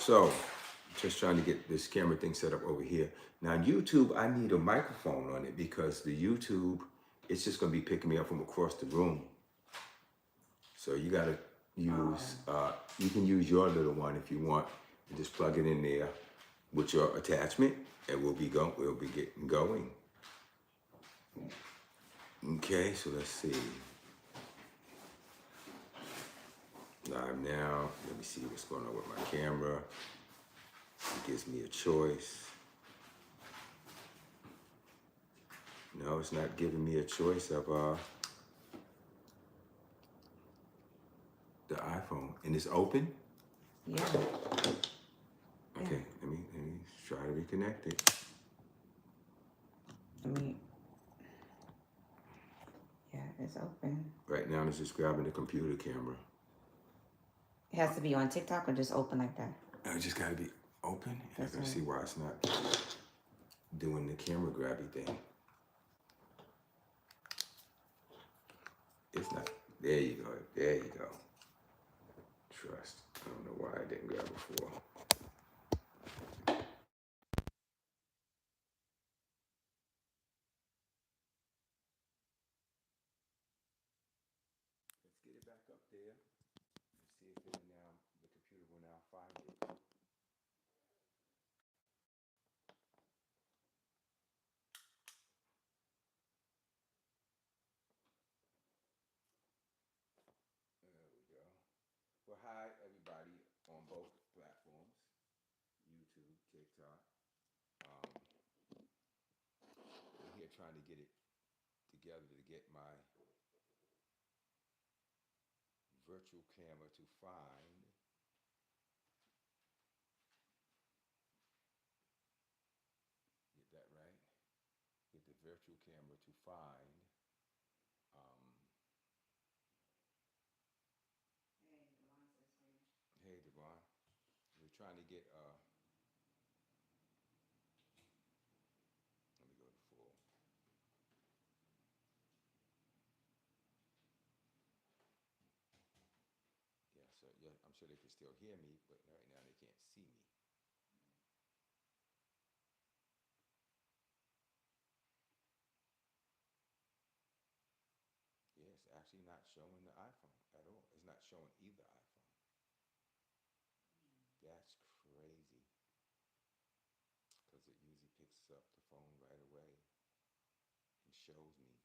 So, just trying to get this camera thing set up over here. Now, YouTube, I need a microphone on it because the YouTube, it's just going to be picking me up from across the room. So you got to use, you can use your little one if you want, and just plug it in there with your attachment, and we'll be getting going. Okay, so let's see. Live now. Let me see what's going on with my camera. It gives me a choice. No, it's not giving me a choice of the iPhone. And it's open? Yeah. Okay, let me try to reconnect it. Yeah, it's open. Right now it's just grabbing the computer camera. It has to be on TikTok or just open like that? It just gotta be open. And I That's can right. see why it's not doing the camera grabby thing. It's not. There you go. There you go. Trust. I don't know why I didn't grab before. Let's get it back up there and see if the computer will now find it. There we go. Well, hi everybody on both platforms, YouTube, TikTok. We're here trying to get it together to get my virtual camera to find. Get that right? Get the virtual camera to find. Um, hey, Devon. We're trying to get. Let me go to full. Yeah, so yeah, I'm sure they can still hear me, but right now they can't see me. Yeah, it's actually not showing the iPhone at all. It's not showing either iPhone. That's crazy. Because it usually picks up the phone right away and shows me.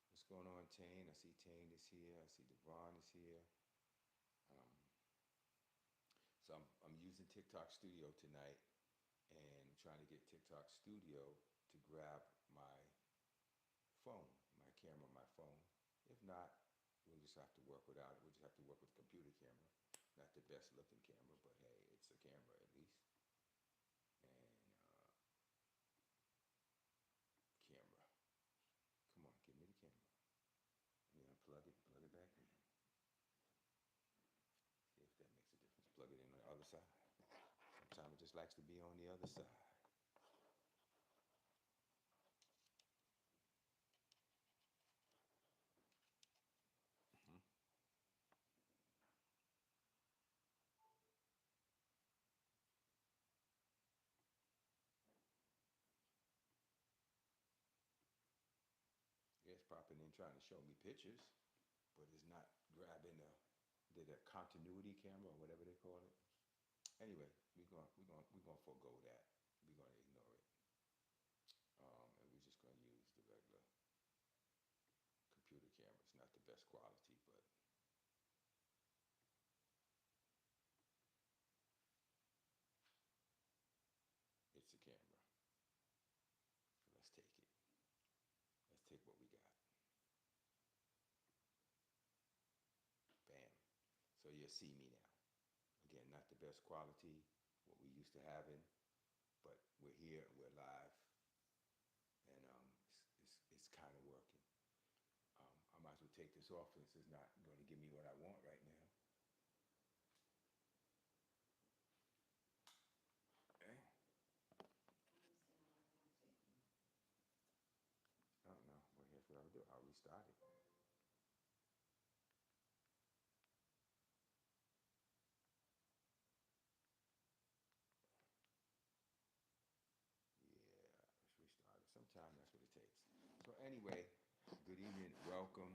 What's going on, Tane? I see Tane is here. I see Devon is here. Um, so I'm using TikTok Studio tonight and trying to get TikTok Studio to grab my phone, my camera, my phone. If not, we'll just have to work without it. We'll just have to work with the computer camera. Not the best looking camera, but hey, it's a camera at least. And camera. Come on, give me the camera. Let me unplug it, plug it back in. See if that makes a difference. Plug it in on the other side. Sometimes it just likes to be on the other side. Mm-hmm. Yeah, it's popping in trying to show me pictures, but it's not grabbing the continuity camera or whatever they call it. Anyway, we're gonna forego that. We're gonna ignore it, and we're just gonna use the regular computer camera. It's not the best quality, but it's a camera. So let's take it. Let's take what we got. Bam. So you'll see me now. Again, not the best quality, what we used to having, but we're here and we're live, and it's kind of working. I might as well take this off since it's not going to give me what I want right now. Okay. I don't know. Well, here's what I'll do. I'll restart it. time, that's what it takes. So anyway, good evening, welcome.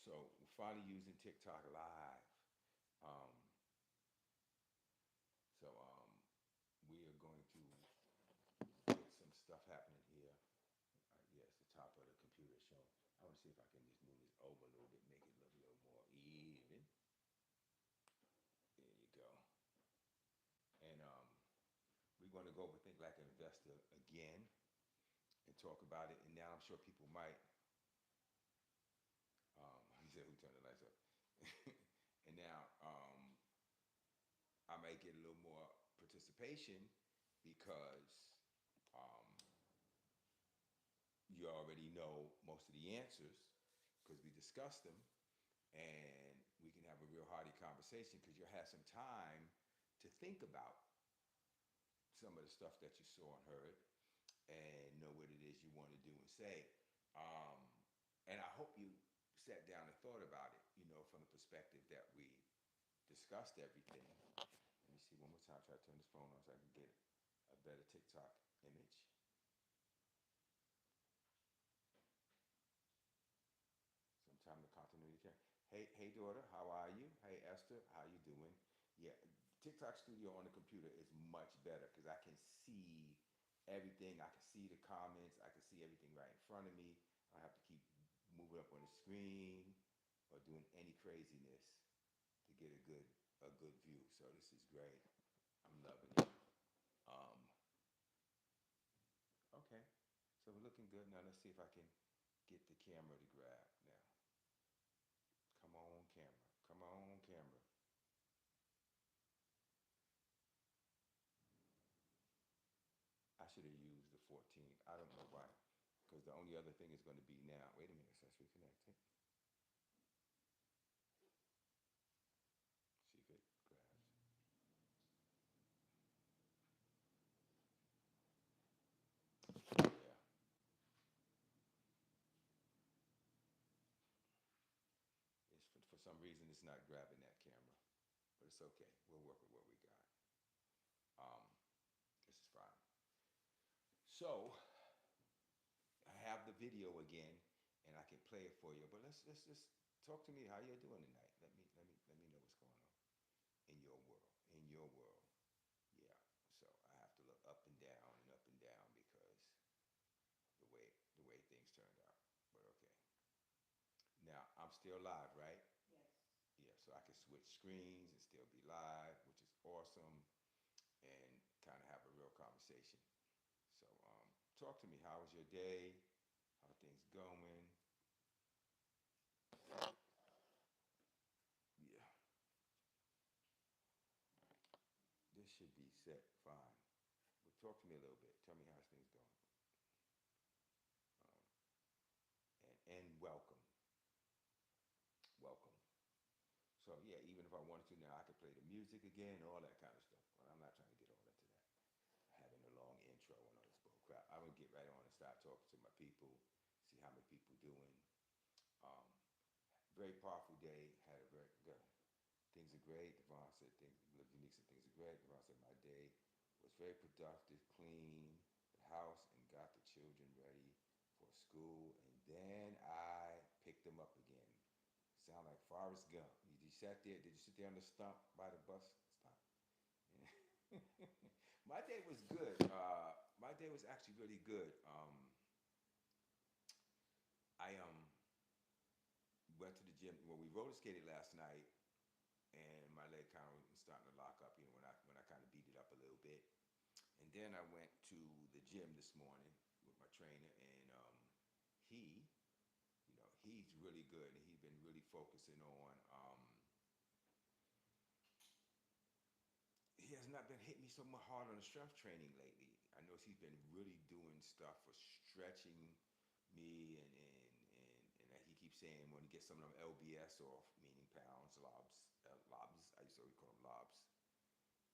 So we're finally using TikTok Live. Um, so we are going to get some stuff happening here. Yes, the top of the computer showing. I want to see if I can just move this over a little bit, make it look a little more even. There you go. And we're going to go over Think Like an Investor again and talk about it. And now I'm sure people might. He said, "Who turned the lights up?" And now I might get a little more participation because um, you already know most of the answers because we discussed them, and we can have a real hearty conversation because you'll have some time to think about some of the stuff that you saw and heard and know what it is you want to do and say. Um, and I hope you sat down and thought about it, from the perspective that we discussed everything. Let me see one more time, try to turn this phone on so I can get a better TikTok image. Sometime the continuity can. Hey daughter, how are you? Hey Esther, how you doing? Yeah, TikTok Studio on the computer is much better because I can see everything. I can see the comments. I can see everything right in front of me. I don't have to keep moving up on the screen or doing any craziness to get a good view. So this is great. I'm loving it. Um, okay, so we're looking good now. Let's see if I can get the camera to grab now. Come on, camera. Come on, camera. I should have used the 14. I don't know why. Because the only other thing is going to be now. Wait a minute, it says reconnecting. See if it grabs. Yeah. For some reason, it's not grabbing that camera. But it's okay. We'll work with what we got. This is fine. So, I have the video again, and I can play it for you. But let's just talk to me how you're doing tonight. Let me know what's going on in your world. In your world. Yeah. So I have to look up and down because the way things turned out. But okay. Now I'm still live, right? Yes. Yeah. So I can switch screens and still be live, which is awesome, and kind of have a real conversation. So talk to me. How was your day? How are things going? Yeah. This should be set fine. But talk to me a little bit. Tell me how's things going. Um, and welcome. Welcome. So yeah, even if I wanted to now, I could play the music again, all that kind of stuff. But I'm not trying to get all into that. Having a long intro and all this bull crap. I would get right on and start talking to my people, see how many people doing. Um, Very powerful day. Had a very good. Things are great. Devon said things. Unique said things are great. Devon said my day was very productive, clean the house, and got the children ready for school. And then I picked them up again. Sound like Forrest Gump. You sat there. Did you sit there on the stump by the bus stop? Yeah. My day was good. My day was actually really good. I went to the gym. Well, we roller skated last night, and my leg kind of was starting to lock up. When I kind of beat it up a little bit, and then I went to the gym this morning with my trainer, and he, he's really good, and he's been really focusing on. He has not been hitting me so much hard on the strength training lately. I know he's been really doing stuff for stretching me, and he keeps saying when he gets some of them LBS off, meaning pounds, lobs. I used to always call them lobs.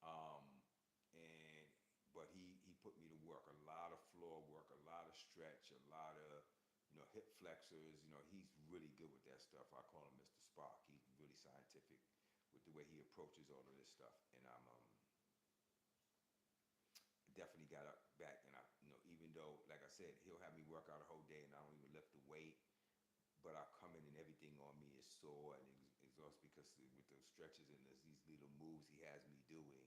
Um, and but he put me to work, a lot of floor work, a lot of stretch, a lot of hip flexors. He's really good with that stuff. I call him Mr. Spark. He's really scientific with the way he approaches all of this stuff, and I'm definitely got up back, and I said, he'll have me work out a whole day and I don't even lift the weight, but I come in and everything on me is sore and exhausted because with those stretches and these little moves he has me doing,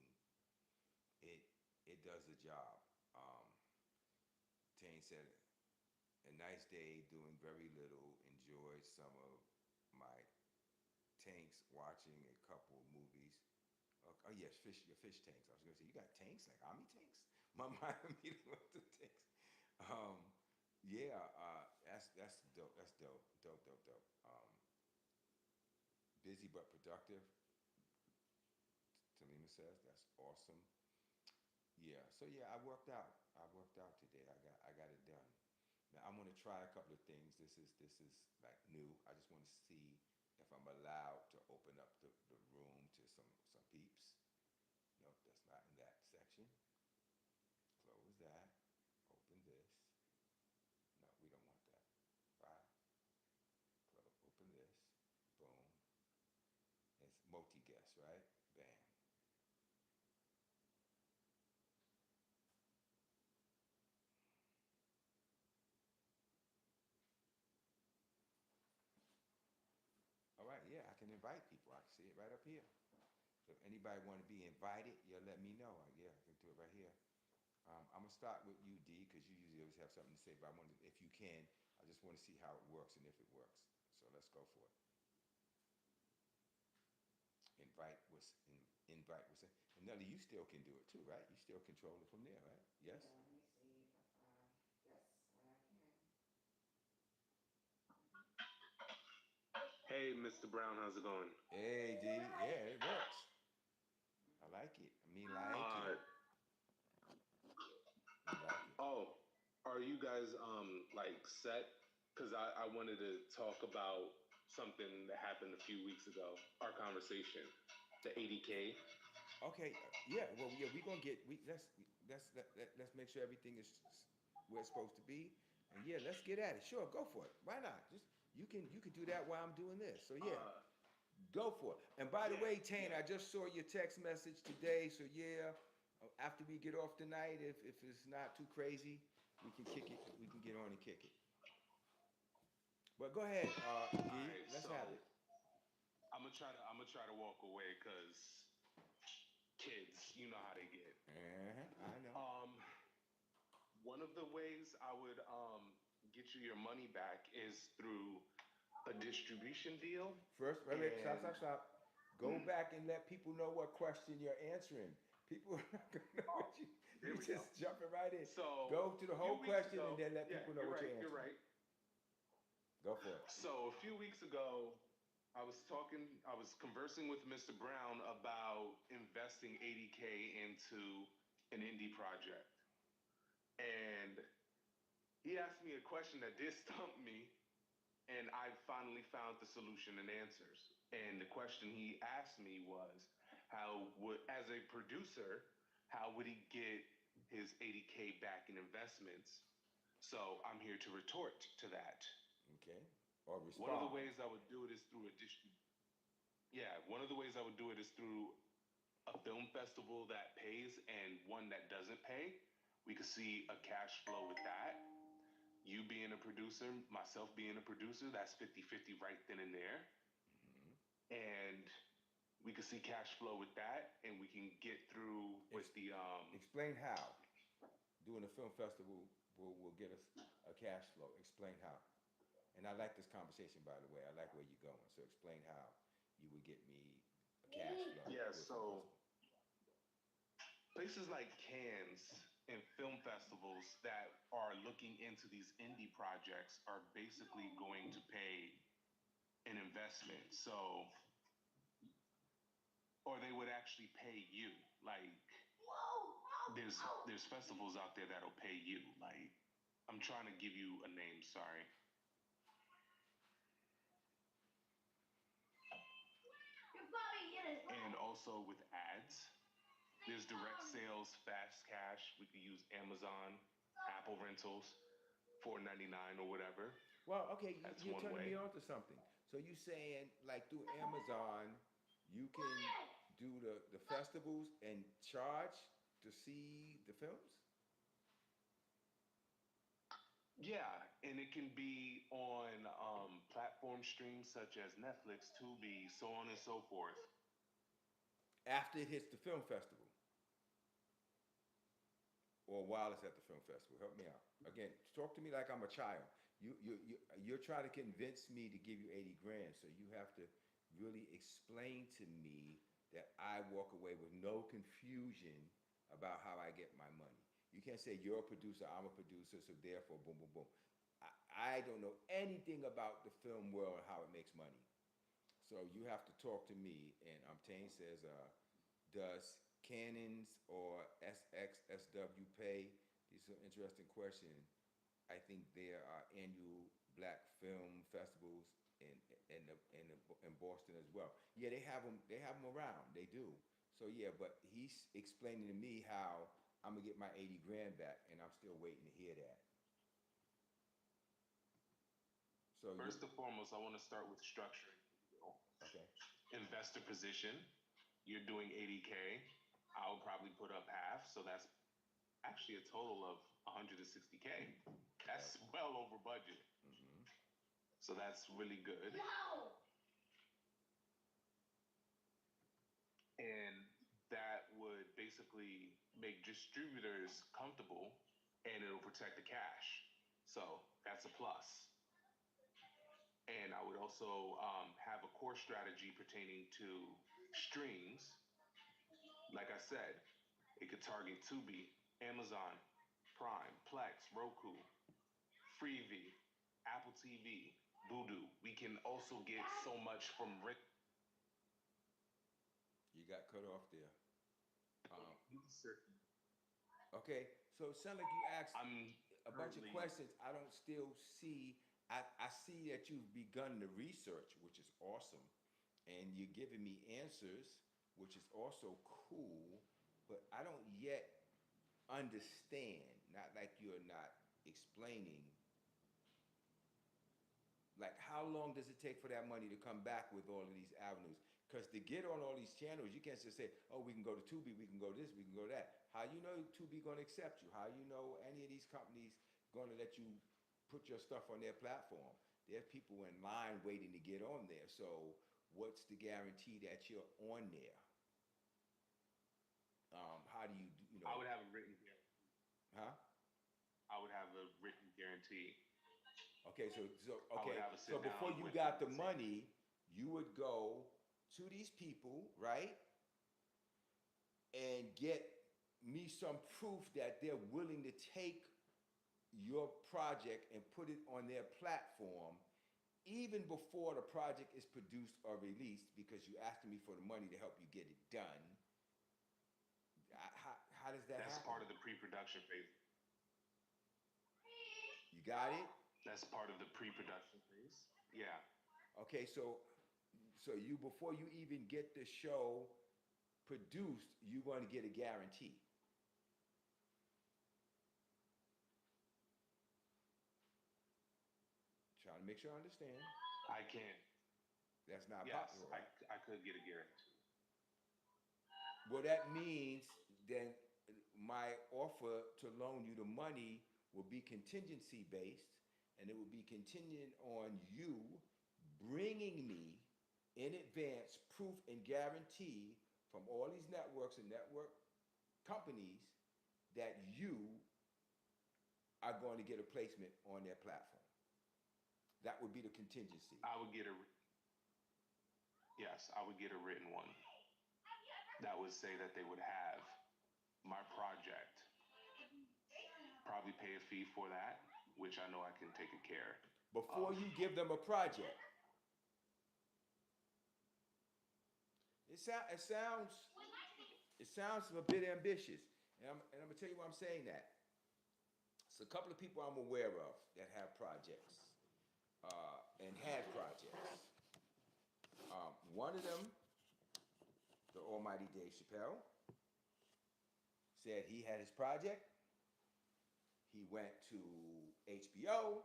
it it does the job. Um, Tane said, a nice day doing very little. Enjoyed some of my tanks watching a couple of movies. Oh yes, your fish tanks. I was gonna say you got tanks like army tanks. My mind immediately went to tanks. Um, yeah, that's dope. That's dope. Dope. Busy but productive. Talima says that's awesome. Yeah. So yeah, I worked out. I worked out today. I got it done. Now I'm gonna try a couple of things. This is like new. I just want to see if I'm allowed to open up the room to some peeps. Nope, that's not in that section. Close that. Open this. No, we don't want that. File. Close. Open this. Boom. It's multi-guest, right? Bam. All right, yeah, I can invite people. I can see it right up here. So if anybody want to be invited, you'll let me know. Yeah, I can do it right here. I'm gonna start with you, D, because you usually always have something to say. But I want to, if you can, I just want to see how it works and if it works. So let's go for it. Invite was, and Nelly, you still can do it too, right? You still control it from there, right? Yes. Yeah, let me see if yes, I can. Hey, Mr. Brown, how's it going? Hey, D. Yeah, it works. I like it. Me like it. Uh, Me like it. oh, are you guys like set? Because I wanted to talk about something that happened a few weeks ago. Our conversation, the 80K. Okay. Yeah. Well, yeah. We gonna get. Let's make sure everything is where it's supposed to be. And yeah, let's get at it. Sure, go for it. Why not? Just you can do that while I'm doing this. So yeah, Uh, go for it. And by the yeah, way, Tane, yeah. I just saw your text message today. So yeah, after we get off tonight, if it's not too crazy, we can kick it. We can get on and kick it. But go ahead, All D. right, Let's so have it. I'm gonna try to walk away because kids, you know how they get. I know. One of the ways I would get you your money back is through a distribution deal. First, wait, And stop. Go back and let people know what question you're answering. People are not gonna know oh, what there you we go. just jumping right in. So Go to the a few whole weeks question ago, and then let yeah, people know you're what right, you're you're answering. right. Go for it. So a few weeks ago, I was conversing with Mr. Brown about investing 80K into an indie project. And he asked me a question that did stump me, and I finally found the solution and answers. And the question he asked me was, as a producer, how would he get his 80K back in investments? So I'm here to retort to that. Okay. Or One of the respond. ways I would do it is through a yeah, one of the ways I would do it is through a film festival that pays and one that doesn't pay. We could see a cash flow with that. You being a producer, myself being a producer, that's 50-50 right then and there. Mhm. And we could see cash flow with that, and we can get through with Ex- the Explain how doing a film festival will get us a cash flow. Explain how. And I like this conversation, by the way. I like where you're going. So explain how you would get me a cash flow yeah. with film So festival. places like Cannes and film festivals that are looking into these indie projects are basically going to pay an investment. So, or they would actually pay you. Like there's festivals out there that'll pay you. Like I'm trying to give you a name. Sorry. And also with ads, there's direct sales, fast cash. We could use Amazon, Apple Rentals, $4.99 or whatever. Well, okay, That's you're one turning me way. on to something. So you saying like through Amazon, you can do the festivals and charge to see the films? Yeah, and it can be on platform streams such as Netflix, Tubi, so on and so forth. After it hits the film festival, or while it's at the film festival, help me out. Again, talk to me like I'm a child. You're trying to convince me to give you 80 grand, so you have to really explain to me that I walk away with no confusion about how I get my money. You can't say you're a producer, I'm a producer, so therefore, boom, boom, boom. I don't know anything about the film world and how it makes money. So you have to talk to me. And Tane says, does Cannons or SXSW pay? These are interesting questions. I think there are annual black film festivals in Boston as well. Yeah, they have them. They have them around. They do. So yeah, but he's explaining to me how I'm gonna get my 80 grand back, and I'm still waiting to hear that. So you First and foremost, I want to start with structuring. okay? Investor position, you're doing 80K. I'll probably put up half, so that's actually a total of 160K. That's well over budget. Mm-hmm. So that's really good. And that would basically make distributors comfortable and it'll protect the cash. So that's a plus. And I would also have a core strategy pertaining to streams. Like I said, it could target Tubi, Amazon, Prime, Plex, Roku, Freevee, Apple TV, Vudu. We can also get so much from Rick. You got cut off there. Okay, so it sounds like you asked I'm a bunch of currently questions. I don't still see. I see that you've begun the research, which is awesome, and you're giving me answers, which is also cool. But I don't yet understand. Not like you're not explaining. Like, how long does it take for that money to come back with all of these avenues? Because to get on all these channels, you can't just say, "Oh, we can go to Tubi, we can go this, we can go that." How you know Tubi gonna accept you? How you know any of these companies gonna let you put your stuff on their platform? There's people in line waiting to get on there. So, what's the guarantee that you're on there? How do you, I would have a written guarantee. huh? I would have a written guarantee. Okay, I would okay, have a so sit before down you with got the them. money, you would go to these people, right? And get me some proof that they're willing to take your project and put it on their platform even before the project is produced or released because you asking me for the money to help you get it done. How does that That's happen? part of the pre-production phase. You got it? That's part of the pre-production phase. Yeah. Okay, so you before you even get the show produced, you want to get a guarantee. Trying to make sure I understand. I can. That's not Yes, popular, right? I could get a guarantee. Well, that means then my offer to loan you the money will be contingency based, and it will be contingent on you bringing me in advance proof and guarantee from all these networks and network companies that you are going to get a placement on their platform. That would be the contingency. I would get a yes, I would get a written one. That would say that they would have my project. Probably pay a fee for that, which I know I can take care Before of. you give them a project, it sounds a bit ambitious, and I'm gonna tell you why I'm saying that. It's a couple of people I'm aware of that have projects and had projects. One of them, the almighty Dave Chappelle, said he had his project. He went to HBO,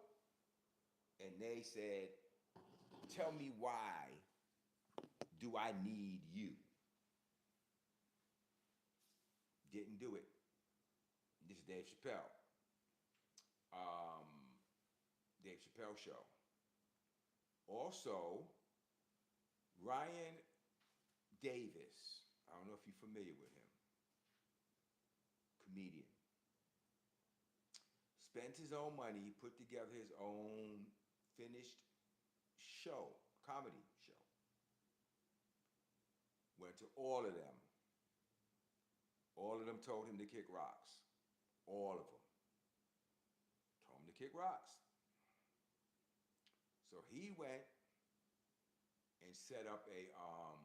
and they said, "Tell me why do I need you?" Didn't do it. This is Dave Chappelle. Dave Chappelle Show. Also, Ryan Davis. I don't know if you're familiar with him. Comedian. Spent his own money, he put together his own finished show, comedy show. Went to all of them. All of them told him to kick rocks. All of them. Told him to kick rocks. So he went and set up a, I'm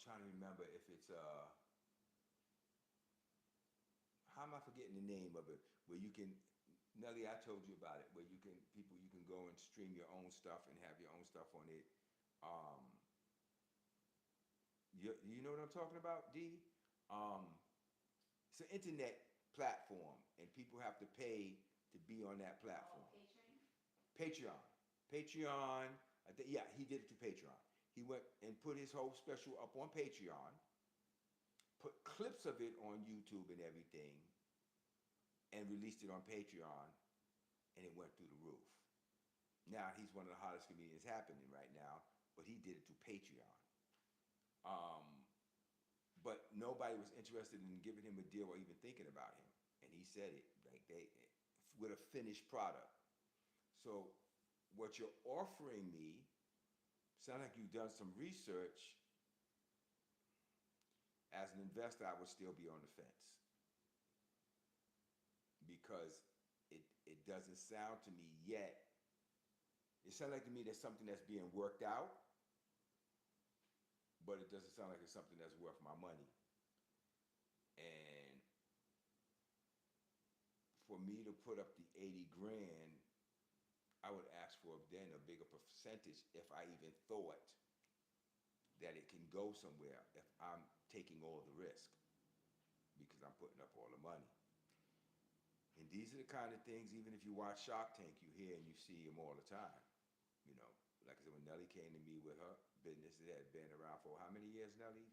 trying to remember if it's how am I forgetting the name of it? Where you can, Nelly, I told you about it. Where you can, you can go and stream your own stuff and have your own stuff on it. You know what I'm talking about, D? It's an internet platform, and people have to pay to be on that platform. Patreon. Patreon. Yeah, he did it to Patreon. He went and put his whole special up on Patreon, put clips of it on YouTube and everything, and released it on Patreon, and it went through the roof. Now he's one of the hottest comedians happening right now, but he did it to Patreon. But nobody was interested in giving him a deal or even thinking about him, and he said it like they with a finished product. So what you're offering me sounds like you've done some research. As an investor, I would still be on the fence because it doesn't sound to me yet. It sounds like to me there's something that's being worked out, but it doesn't sound like it's something that's worth my money. And for me to put up the 80 grand, I would ask for then a bigger percentage if I even thought that it can go somewhere if I'm taking all the risk, because I'm putting up all the money. And these are the kind of things, even if you watch Shark Tank, you hear and you see them all the time. You know, like I said, when Nelly came to me with her business, it had been around for how many years, Nelly?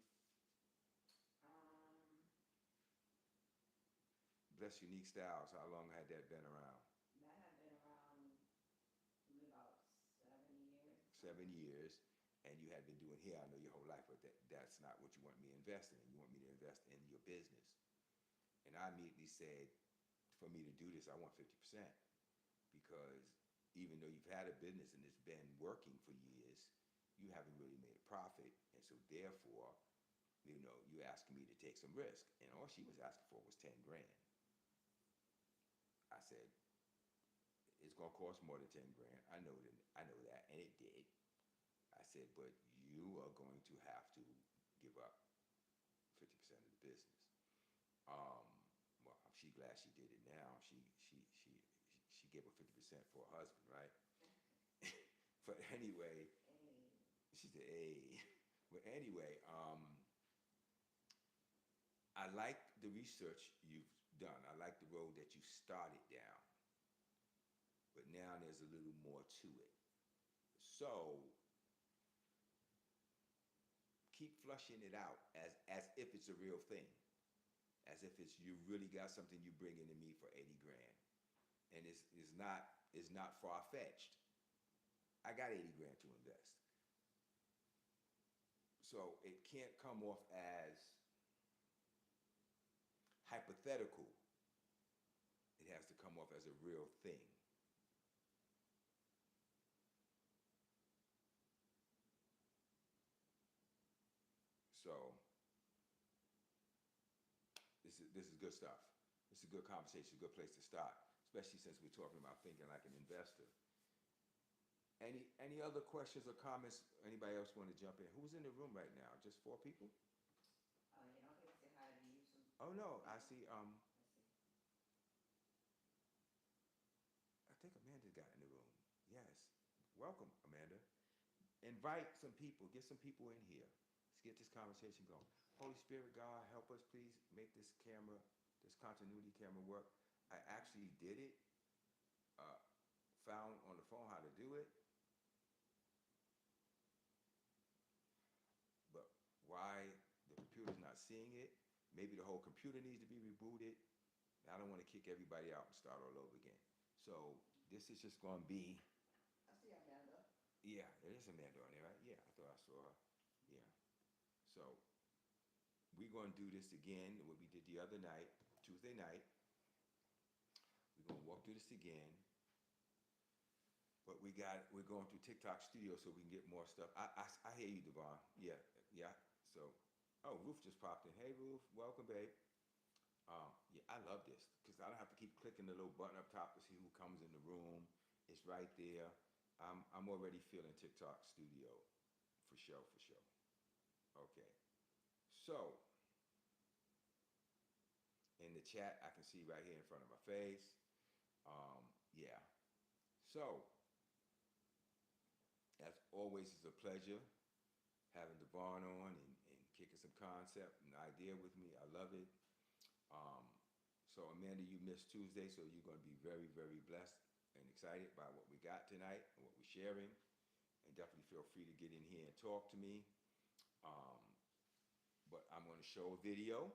Bless Unique Styles, how long had that been around? That had been around about 7 years. 7 years, and you had been doing hair, I know, your whole life, but that's not what you want me to invest in. You want me to invest in your business. And I immediately said, for me to do this, I want 50%, because even though you've had a business and it's been working for years, you haven't really made a profit, and so therefore, you know, you asking me to take some risk, and all she was asking for was 10 grand. I said, it's gonna cost more than 10 grand. I know that, and it did. I said, but you are going to have to give up 50% of the business. Well, she's glad she did it now. She gave her 50% for her husband, right? But anyway, she said, hey. But anyway, I like the research you've done. I like the road that you started down. But now there's a little more to it. So keep flushing it out as if it's a real thing. As if it's you really got something you bring into me for 80 grand. And it's not far-fetched. I got 80 grand to invest. So it can't come off as hypothetical. It has to come off as a real thing. So this is good stuff. This is a good conversation, a good place to start, especially since we're talking about thinking like an investor. Any other questions or comments? Anybody else want to jump in? Who's in the room right now? Just 4 people? Oh, you don't get to say hi to you. Oh no, I see. I think Amanda got in the room. Yes, welcome, Amanda. Invite some people. Get some people in here. Let's get this conversation going. Holy Spirit, God, help us, please make this camera, this continuity camera work. I actually did it. Found on the phone how to do it. But why the computer's not seeing it? Maybe the whole computer needs to be rebooted. I don't want to kick everybody out and start all over again. So this is just going to be. I see Amanda. Yeah, there is Amanda on there, right? Yeah, I thought I saw her. Yeah. So we're going to do this again, what we did the other night, Tuesday night. We're going to walk through this again. But we're going through TikTok Studio so we can get more stuff. I hear you, Devon. Yeah, yeah. So, oh, Ruth just popped in. Hey, Ruth, welcome, babe. Yeah, I love this because I don't have to keep clicking the little button up top to see who comes in the room. It's right there. I'm already feeling TikTok Studio for sure, for sure. Okay. So, in the chat, I can see right here in front of my face. Yeah. So, as always, it's a pleasure having Devon on and kicking some concept and idea with me. I love it. Um, so, Amanda, you missed Tuesday, so you're going to be very, very blessed and excited by what we got tonight and what we're sharing. And definitely feel free to get in here and talk to me. Um, but I'm going to show a video.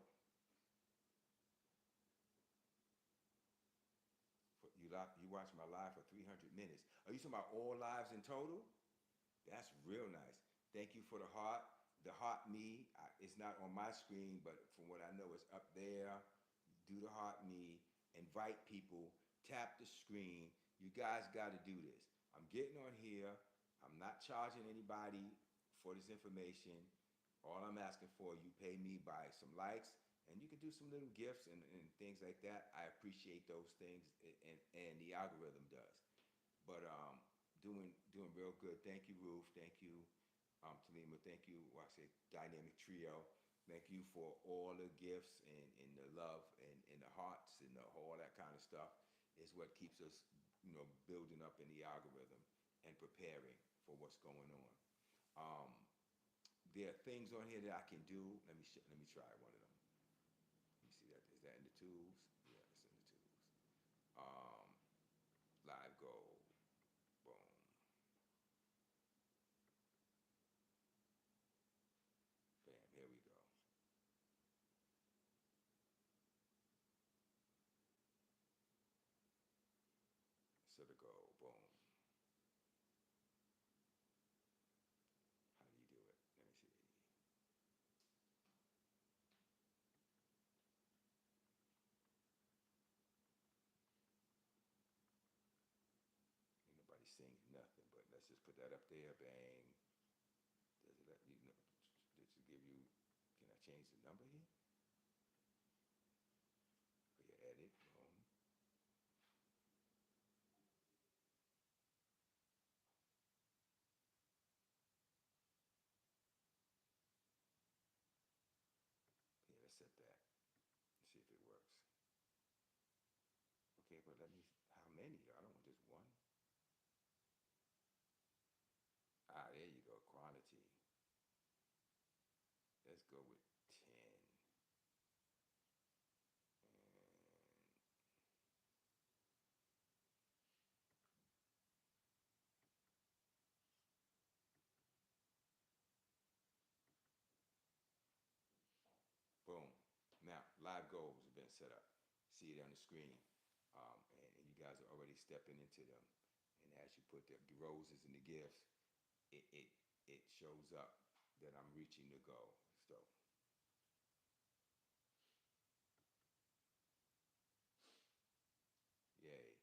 You watched my live for 300 minutes. Are you talking about all lives in total? That's real nice. Thank you for the heart. The heart me, it's not on my screen, but from what I know, it's up there. Do the heart me. Invite people. Tap the screen. You guys got to do this. I'm getting on here. I'm not charging anybody for this information. All I'm asking for, you pay me by some likes, and you can do some little gifts and things like that. I appreciate those things, and the algorithm does. But doing real good. Thank you, Ruth. Thank you, Talima. Thank you, I say Dynamic Trio. Thank you for all the gifts and the love and the hearts and all that kind of stuff is what keeps us, building up in the algorithm and preparing for what's going on. There are things on here that I can do. Let me try one of them. Let me see that. Is that in the tools? Yeah, it's in the tools. Live goal. Boom. Bam. Here we go. So the goal. Boom. How do you do it? Let me see. Ain't nobody singing nothing, but let's just put that up there. Bang. Does it let you know? Does it give you? Can I change the number here? Oh, yeah, edit. Boom. Yeah, let's set that. Let's see if it works. Okay, but let me. How many? I don't want just one. There you go. Quantity. Let's go with 10. And boom. Now, live goals have been set up. See it on the screen. And you guys are already stepping into them. And as you put the roses and the gifts, it shows up that I'm reaching the goal. So, yay.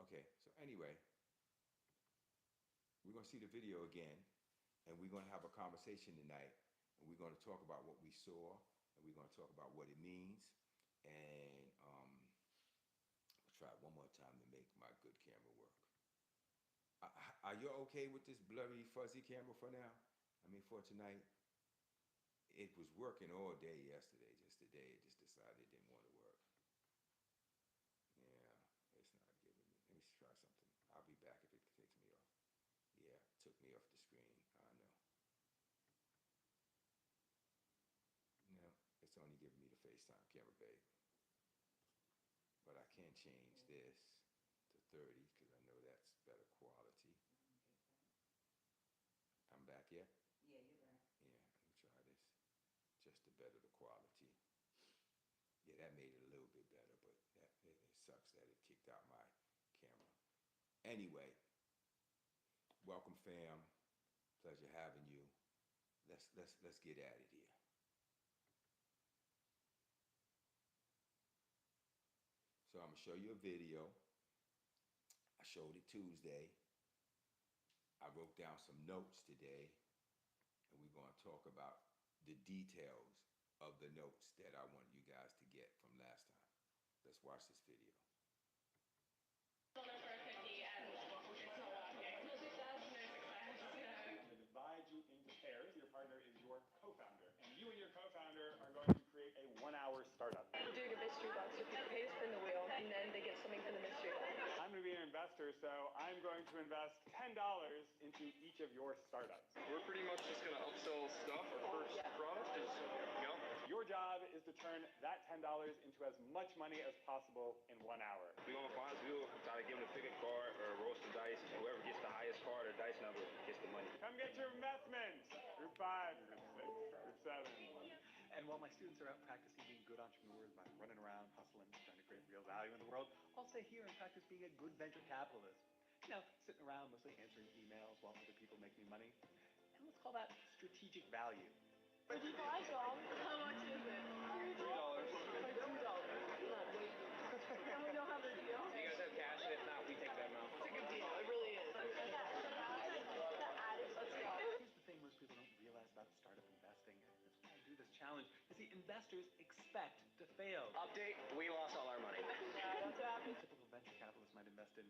Okay, so anyway, we're going to see the video again, and we're going to have a conversation tonight, and we're going to talk about what we saw, and we're going to talk about what it means, and I'll try it one more time to make my good camera work. Are you okay with this blurry, fuzzy camera for now? I mean, for tonight? It was working all day yesterday. Just today, it just decided it didn't want to work. Yeah, it's not giving me. Let me try something. I'll be back if it takes me off. Yeah, took me off the screen. I know. No, it's only giving me the FaceTime camera, babe. But I can change this to 30 because I know that's better quality. I'm back yet? Yeah, you're back. Yeah, let me try this. Just to better the quality. Yeah, that made it a little bit better, but that sucks that it kicked out my camera. Anyway, welcome fam. Pleasure having you. Let's get at it here. So I'm gonna show you a video. I showed it Tuesday. I wrote down some notes today, and we're gonna talk about the details of the notes that I want you guys to get from last time. Let's watch this video. Divide you into pairs. Your partner is your co-founder, and you and your co-founder are going to create a 1-hour startup. We're doing a mystery box, so people pay to spin the wheel, and then they get something for the mystery box. I'm going to be an investor, so I'm going to invest $10 into each of your startups. We're pretty much just going to upsell stuff. Our first product is, Your job is to turn that $10 into as much money as possible in 1 hour. we're going to find we will try to give them a pick a card or roll some dice. Whoever gets the highest card or dice number gets the money. Come get your investments. Group 5, Group 6, Group 7. And while my students are out practicing being good entrepreneurs by running around, hustling, trying to create real value in the world, I'll stay here and practice being a good venture capitalist. You know, sitting around mostly answering emails while other people make me money. And let's call that strategic value. If you buy Dom, how much is it? $3. Like $2. And we don't have a deal? Do you guys have cash? If not, we take that amount. It's a good deal, it really is. Let's go. Here's the thing most people don't realize about startup investing. That's why I do this challenge. You see, investors expect to fail. Update, we lost all our money. Yeah, that's what happens. A typical venture capitalist might invest in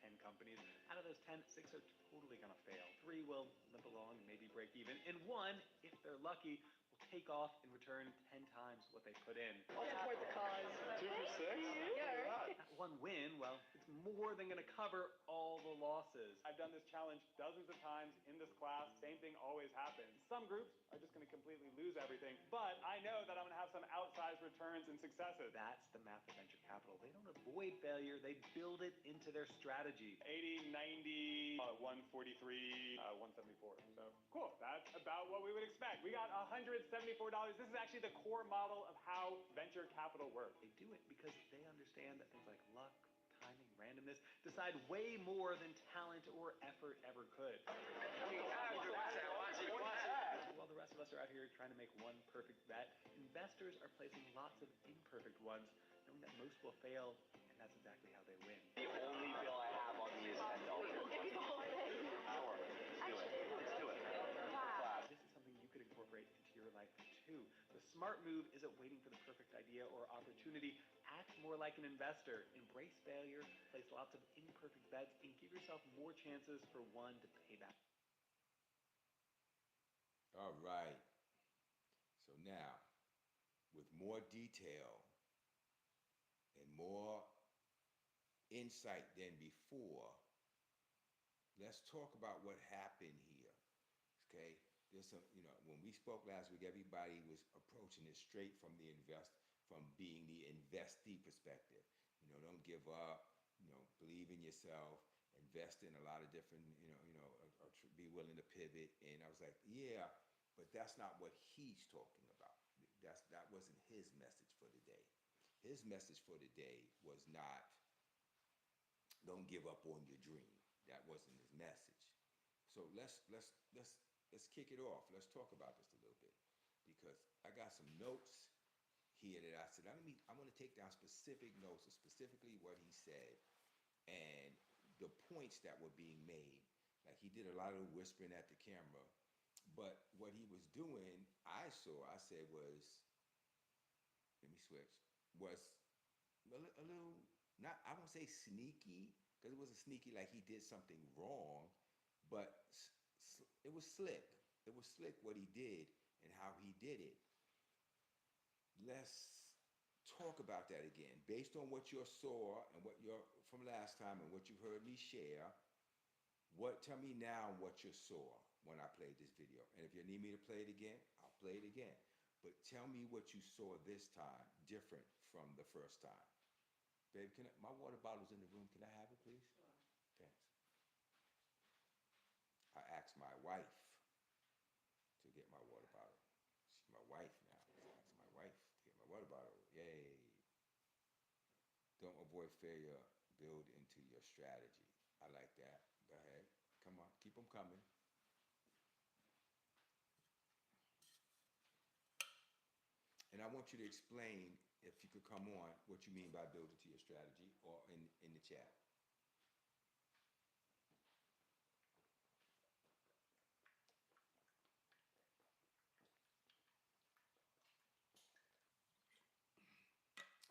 10 companies. Out of those 10, 6 are totally going to fail. 3 will limp along and maybe break even. And 1, if they're lucky, will take off and return 10 times what they put in. I'll support the cause. 2 for 6? Yeah. That 1 win, well, it's more than going to cover all the losses. I've done this challenge dozens of times in this class. Same thing always happens. Some groups are just going to completely lose everything, but I know that I'm going to have some outsized returns and successes. That's the math of venture capital. They don't avoid failure, they build it into their strategy. 80, 90, 143, 174. So cool. That's about what we would expect. We got $174. This is actually the core model of how venture capital works. They do it because they understand that things like luck, timing, randomness decide way more than talent or effort ever could. While the rest of us are out here trying to make one perfect bet, investors are placing lots of imperfect ones, knowing that most will fail, and that's exactly how they win. The only bill I have on me is $10. We'll give you the whole thing. Sure, let's do it. This is something you could incorporate into your life too. The smart move isn't waiting for the perfect idea or opportunity. Act more like an investor. Embrace failure, place lots of imperfect bets, and give yourself more chances for one to pay back. All right. So now, with more detail and more insight than before, let's talk about what happened here. Okay? There's some, when we spoke last week, everybody was approaching it straight from from being the investee perspective. Don't give up, believe in yourself, invest in a lot of different, or be willing to pivot. And I was like, yeah, but that's not what he's talking about. That wasn't his message for the day. His message for the day was not, don't give up on your dream. That wasn't his message. So let's kick it off. Let's talk about this a little bit, because I got some notes here that I said, I want to take down specific notes, specifically what he said and the points that were being made. Like, he did a lot of whispering at the camera, but what he was doing, I said was, let me switch, was a little, not, I won't say sneaky, because it wasn't sneaky like he did something wrong, but it was slick. It was slick what he did and how he did it. Let's talk about that again. Based on what you saw and what from last time and what you heard me share, tell me now what you saw when I played this video. And if you need me to play it again, I'll play it again. But tell me what you saw this time different from the first time. Babe, my water bottle's in the room. Can I have it, please? Sure. Thanks. I asked my wife to get my water bottle. She's my wife now. I asked my wife to get my water bottle. Yay. Don't avoid failure, build into your strategy. I like that. Go ahead. Come on, keep them coming. And I want you to explain, if you could come on, what you mean by build into your strategy, or in the chat.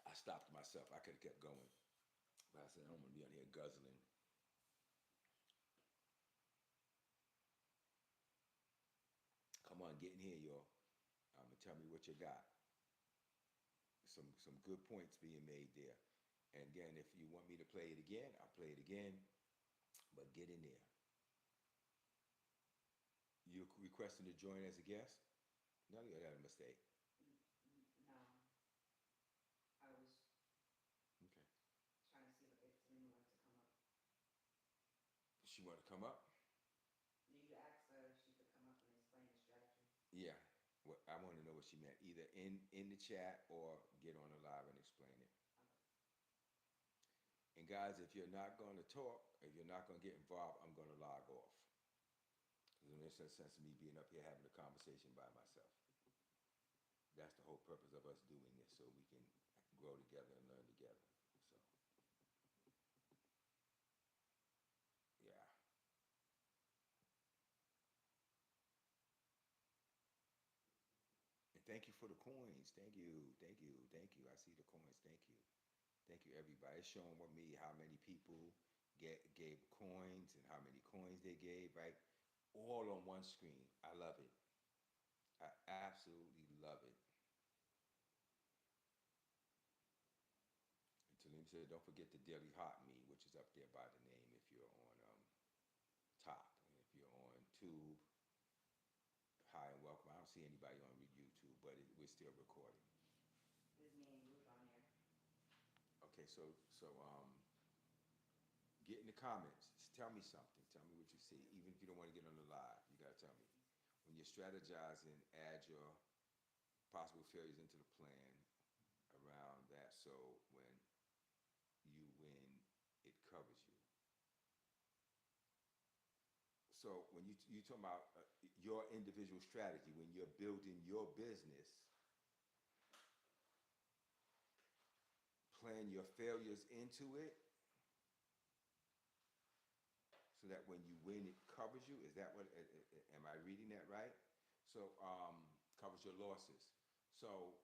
I stopped myself. I could have kept going. But I said, I don't want to be on here guzzling. Come on, get in here, y'all. And tell me what you got. Some good points being made there. And again, if you want me to play it again, I'll play it again. But get in there. You requesting to join as a guest? No, you got a mistake. No. I was Okay. trying to see if Selena wanted to come up. She want to come up? You asked her if she could come up and explain the strategy. Yeah. Well, I want to know what she meant. Either in the chat or get on the live and explain it. And guys, if you're not going to talk, if you're not going to get involved, I'm going to log off. Because there's no sense of me being up here having a conversation by myself. That's the whole purpose of us doing this, so we can grow together and learn together. So, yeah. And thank you for the coins. Thank you, thank you, thank you. I see the coins. Thank you. Thank you, everybody. It's showing with me how many people gave coins and how many coins they gave, right? All on one screen. I love it. I absolutely love it. And Talim said, don't forget the Daily Hot Me, which is up there by the name if you're on top. And if you're on Tube, hi and welcome. I don't see anybody on YouTube, but we're still recording. There's me and Ruth on there. Okay, so get in the comments. Just tell me something. Tell me what you see. Even if you don't want to get on the live, you got to tell me. When you're strategizing, add your possible failures into the plan around that, so when you win, it covers you. So when you talking about your individual strategy, when you're building your business, plan your failures into it so that when you win, it covers you. Is that what, am I reading that right? So, covers your losses. So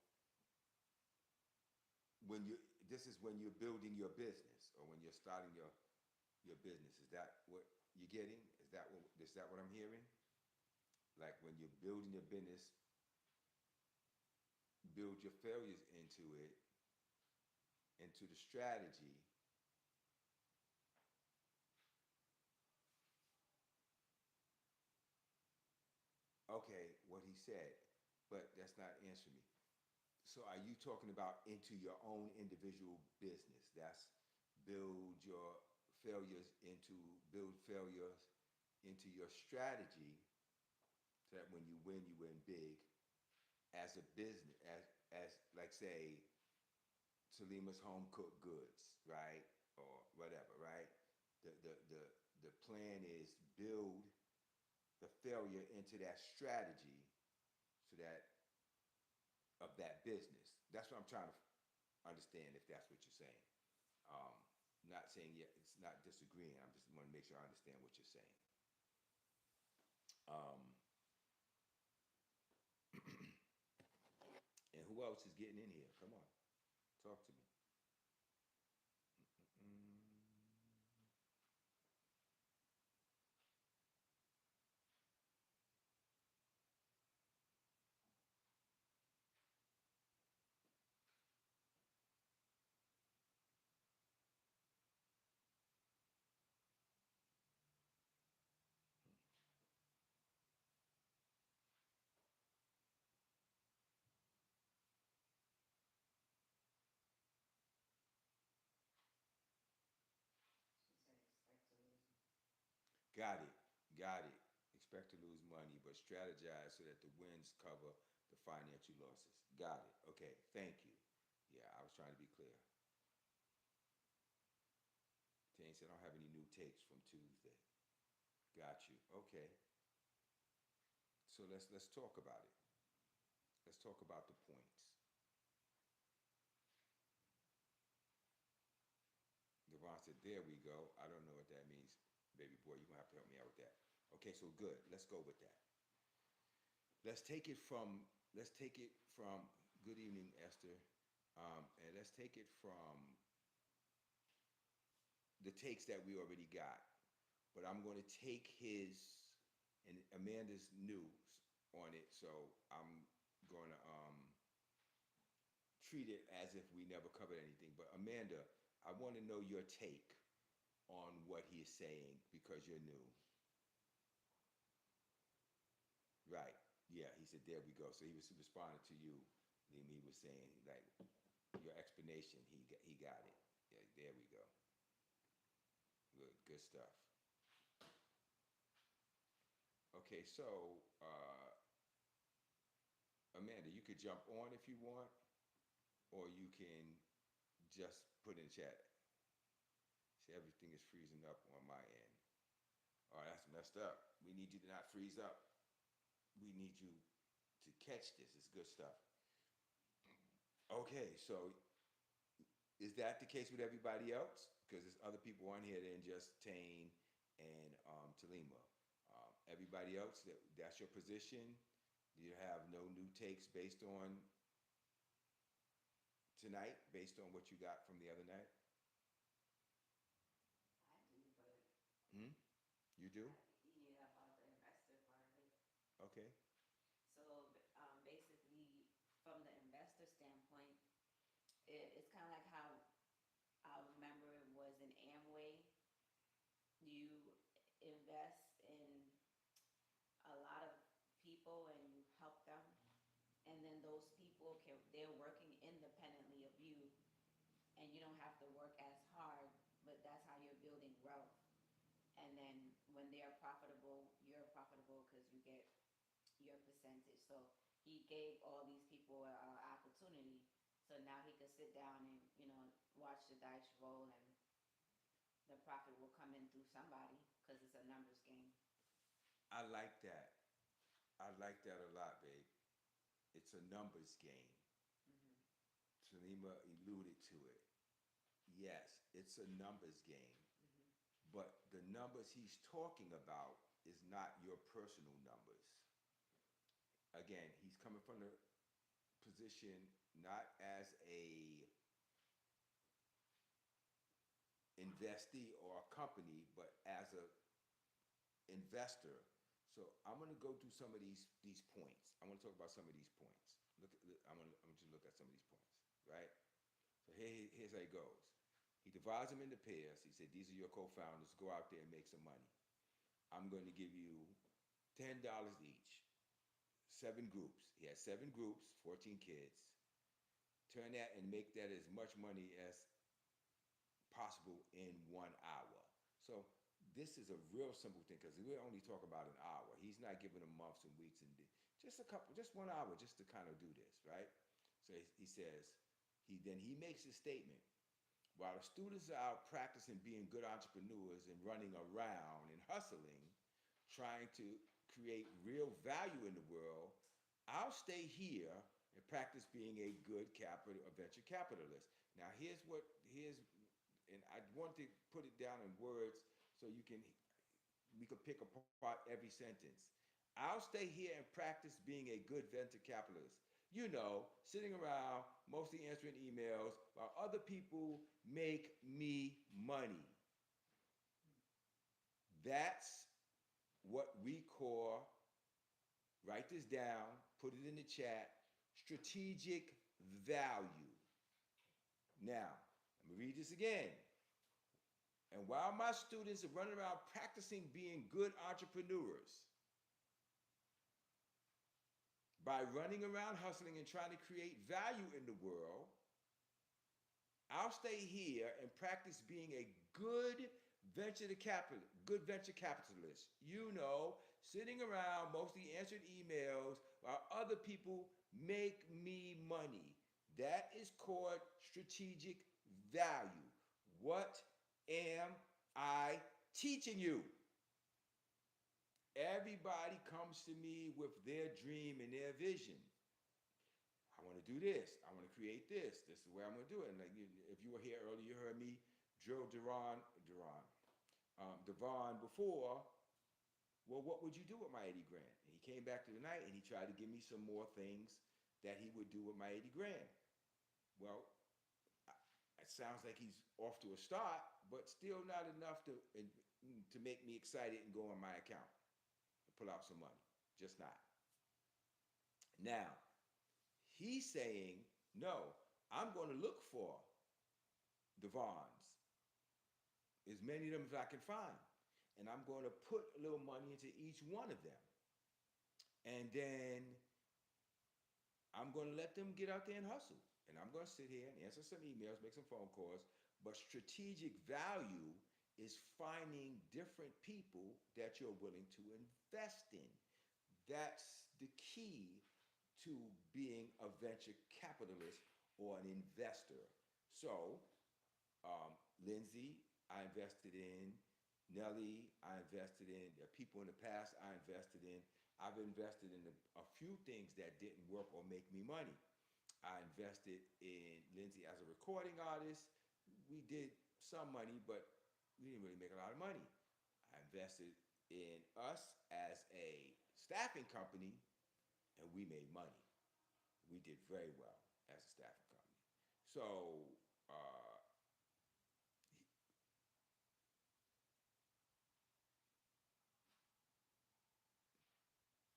this is when you're building your business, or when you're starting your business. Is that what you're getting? Is that what I'm hearing? Like when you're building your business, build your failures into it, into the strategy. Okay, what he said, but that's not answering me. So are you talking about into your own individual business? That's build failures into your strategy, so that when you win big as a business, as like say Salima's Home Cooked Goods, right? Or whatever, right? The plan is build the failure into that strategy, so that of that business. That's what I'm trying to understand, if that's what you're saying. Not saying it's not disagreeing. I just want to make sure I understand what you're saying. And who else is getting in here? Come on, talk to me. She said expect to lose. Got it. Expect to lose money, but strategize so that the wins cover the financial losses. Got it. Okay, thank you. Yeah, I was trying to be clear. Tane said, I don't have any new takes from Tuesday. Got you. Okay. So let's talk about it. Let's talk about the points. Devon said, there we go. I don't know what that means, baby boy. You're gonna have to help me out with that. Okay, so good. Let's go with that. Let's take it from good evening, Esther. And let's take it from the takes that we already got. But I'm going to take his and Amanda's news on it, so I'm going to treat it as if we never covered anything. But Amanda, I want to know your take on what he is saying because you're new. Right. Yeah, he said, there we go. So he was responding to you. He was saying, like, your explanation, he got it. Yeah, there we go. Good stuff. Okay, so Amanda, you could jump on if you want, or you can just put in chat. See, everything is freezing up on my end. Oh, that's messed up. We need you to not freeze up. We need you to catch this. It's good stuff. Okay, so is that the case with everybody else? Because there's other people on here than just Tane and Talima. Everybody else, that's your position? Do you have no new takes based on tonight, based on what you got from the other night? I do, but. You do? Yeah, about the investor part of it. Okay. So, basically, from the investor standpoint, it's kind of like how I remember it was in Amway. You invest in a lot of people and you help them, and then those people they're working independently of you, and you don't have to work as hard, but that's how you're building wealth. And then when they're profitable, you're profitable because you get your percentage. So he gave all these people an opportunity. So now he could sit down and, watch the dice roll, and the profit will come in through somebody because it's a numbers game. I like that. I like that a lot, babe. It's a numbers game. Talima alluded to it. Yes, it's a numbers game. But the numbers he's talking about is not your personal numbers. Again, he's coming from the position not as a investee or a company, but as a investor. So I'm going to go through some of these points. I want to talk about some of these points. I'm going to look at some of these points, right? So here's how it goes. He divides them into pairs. He said, these are your co-founders. Go out there and make some money. I'm going to give you $10 each. 7 groups. He has 7 groups, 14 kids. Turn that and make that as much money as possible in 1 hour. So this is a real simple thing because we only talk about an hour. He's not giving them months and weeks and just 1 hour just to kind of do this, right? So he says, he makes a statement. While the students are out practicing being good entrepreneurs and running around and hustling, trying to create real value in the world, I'll stay here and practice being a good venture capitalist. Now and I want to put it down in words so we can pick apart every sentence. I'll stay here and practice being a good venture capitalist. Sitting around, mostly answering emails while other people make me money. That's what we call, write this down, put it in the chat, strategic value. Now, let me read this again. And while my students are running around practicing being good entrepreneurs, by running around hustling and trying to create value in the world, I'll stay here and practice being a good venture capitalist. Sitting around, mostly answering emails while other people make me money. That is called strategic value. What am I teaching you. Everybody comes to me with their dream and their vision. I want to do this. I want to create this. This is the way I'm going to do it. And like, if you were here earlier, you heard me drill Devon before. Well, what would you do with my 80 grand? And he came back to the night and he tried to give me some more things that he would do with my 80 grand. Well, it sounds like he's off to a start, but still not enough to make me excited and go on my account and pull out some money. Just not. Now, he's saying, no, I'm going to look for Devons, as many of them as I can find. And I'm going to put a little money into each one of them. And then I'm going to let them get out there and hustle. And I'm going to sit here and answer some emails, make some phone calls. But strategic value is finding different people that you're willing to invest in. That's the key to being a venture capitalist or an investor. So, Lindsay, I invested in. Nelly, I invested in. There are people in the past I invested in. I've invested in a few things that didn't work or make me money. I invested in Lindsay as a recording artist. We did some money, but we didn't really make a lot of money. I invested in us as a staffing company, and we made money. We did very well as a staffing company. So,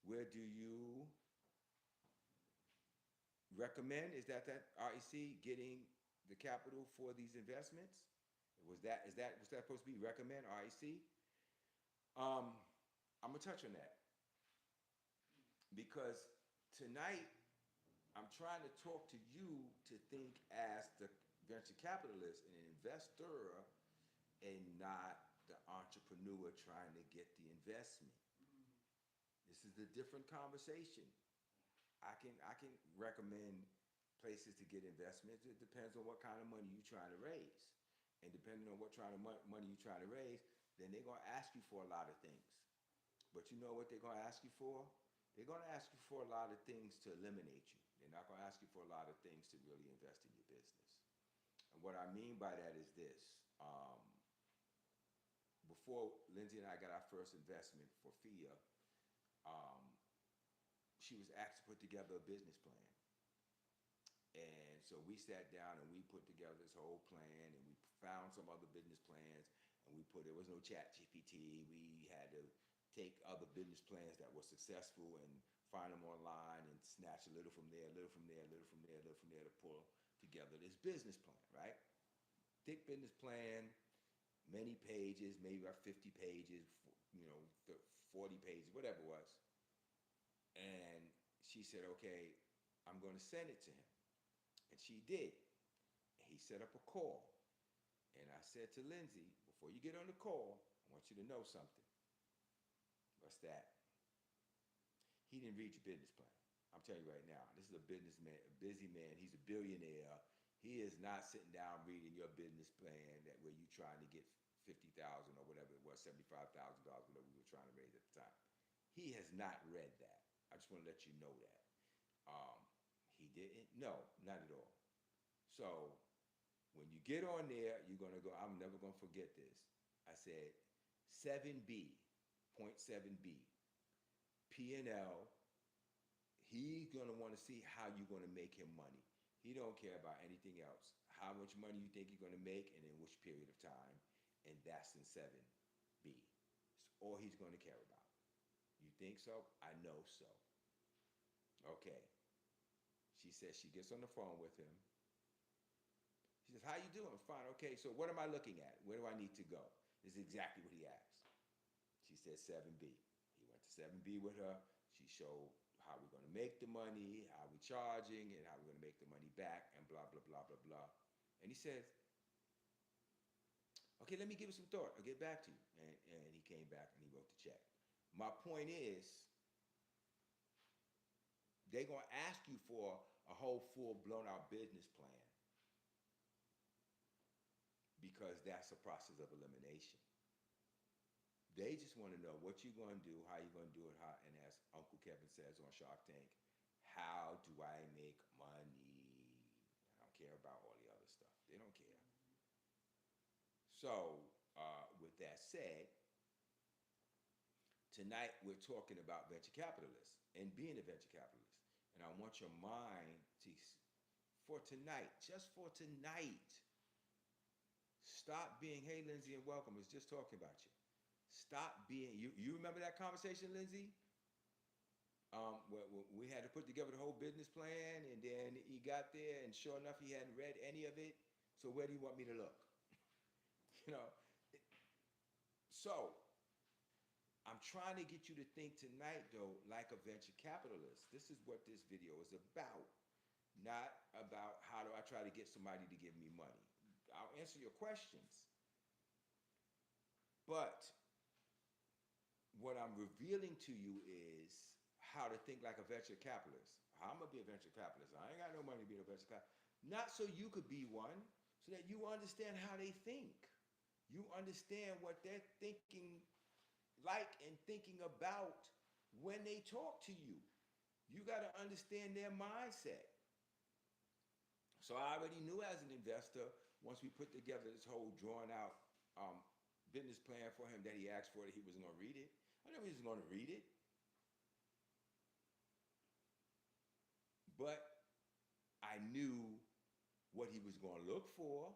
where do you recommend? Is that REC getting the capital for these investments? Was that supposed to be recommend REC? I'm gonna touch on that because tonight I'm trying to talk to you to think as the venture capitalist and an investor and not the entrepreneur trying to get the investment. This is a different conversation. I can recommend places to get investments. It depends on what kind of money you're trying to raise. And depending on what kind of money you're trying to raise, then they're going to ask you for a lot of things. But you know what they're going to ask you for? They're going to ask you for a lot of things to eliminate you. They're not going to ask you for a lot of things to really invest in your business. And what I mean by that is this. Before Lindsay and I got our first investment for FIA, she was asked to put together a business plan. And so we sat down and we put together this whole plan and we found some other business plans and there was no ChatGPT. We had to take other business plans that were successful and find them online and snatch a little from there, a little from there, a little from there, a little from there to pull together this business plan, right? Thick business plan, many pages, maybe about 50 pages, 40 pages, whatever it was. And she said, okay, I'm going to send it to him. And she did. And he set up a call. And I said to Lindsay, before you get on the call, I want you to know something. What's that? He didn't read your business plan. I'm telling you right now, this is a businessman, a busy man. He's a billionaire. He is not sitting down reading your business plan that where you trying to get $50,000 or whatever it was, $75,000, whatever we were trying to raise at the time. He has not read that. I just want to let you know that. He didn't? No, not at all. So when you get on there, you're going to go, I'm never going to forget this. I said 7B, point 7B, P&L, he's going to want to see how you're going to make him money. He don't care about anything else. How much money you think you're going to make and in which period of time. And that's in 7B. It's all he's going to care about. You think so? I know so. Okay. She says she gets on the phone with him. She says, how you doing? Fine. Okay, so what am I looking at? Where do I need to go? This is exactly what he asked. She said 7B. He went to 7B with her. She showed how we're going to make the money, how we're charging, and how we're going to make the money back, and blah, blah, blah, blah, blah. And he says, okay, let me give it some thought. I'll get back to you. And he came back and he wrote the check. My point is, they're going to ask you for a whole full blown out business plan because that's a process of elimination. They just want to know what you're going to do, how you're going to do it, how, and as Uncle Kevin says on Shark Tank, how do I make money? I don't care about all the other stuff. They don't care. So, with that said, tonight we're talking about venture capitalists and being a venture capitalist. And I want your mind to, for tonight, just for tonight, stop being, hey, Lindsay, and welcome. I was just talking about you. Stop being, you remember that conversation, Lindsay? Where we had to put together the whole business plan, and then he got there, and sure enough, he hadn't read any of it. So where do you want me to look? You know, so I'm trying to get you to think tonight, though, like a venture capitalist. This is what this video is about, not about how do I try to get somebody to give me money. I'll answer your questions, but what I'm revealing to you is how to think like a venture capitalist. How I'm gonna be a venture capitalist. I ain't got no money to be a venture capitalist. Not so you could be one, so that you understand how they think. You understand what they're thinking like and thinking about when they talk to you. You gotta understand their mindset. So I already knew as an investor, once we put together this whole drawn out business plan for him that he asked for, that he wasn't gonna read it. I knew he was gonna read it. But I knew what he was going to look for.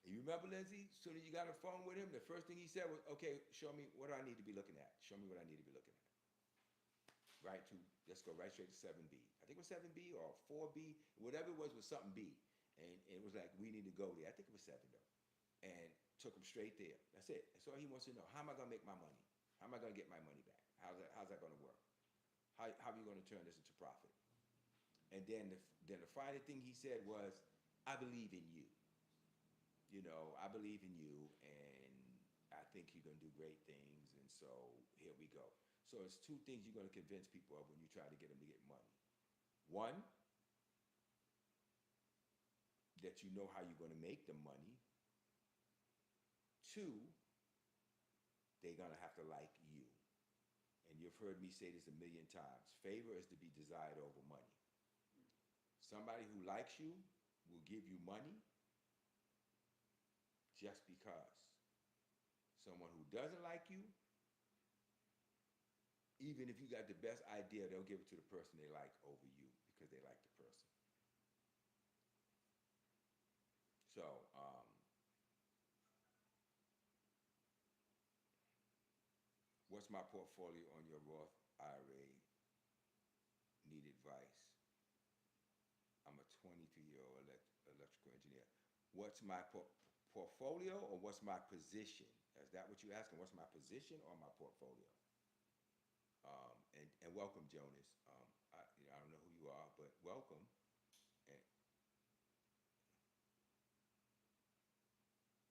And you remember, Lindsay, as soon as you got on the phone with him, the first thing he said was, okay, show me what do I need to be looking at. Show me what I need to be looking at. Right to, let's go right straight to 7B. I think it was 7B or 4B, whatever it was something B. And it was like, we need to go there. I think it was 7 though. And took him straight there. That's it. That's all he wants to know. How am I going to make my money? How am I going to get my money back? How's that going to work? How are you going to turn this into profit? And then the final thing he said was, I believe in you. You know, I believe in you, and I think you're going to do great things, and so here we go. So it's two things you're going to convince people of when you try to get them to get money. One, that you know how you're going to make the money. Two, they're going to have to like you. And you've heard me say this a million times. Favor is to be desired over money. Somebody who likes you will give you money just because. Someone who doesn't like you, even if you got the best idea, they'll give it to the person they like over you because they like the person. So, what's my portfolio on your Roth IRA? Need advice. I'm a 23-year-old electrical engineer. What's my portfolio or what's my position? Is that what you're asking? What's my position or my portfolio? And welcome, Jonas. I don't know who you are, but welcome. And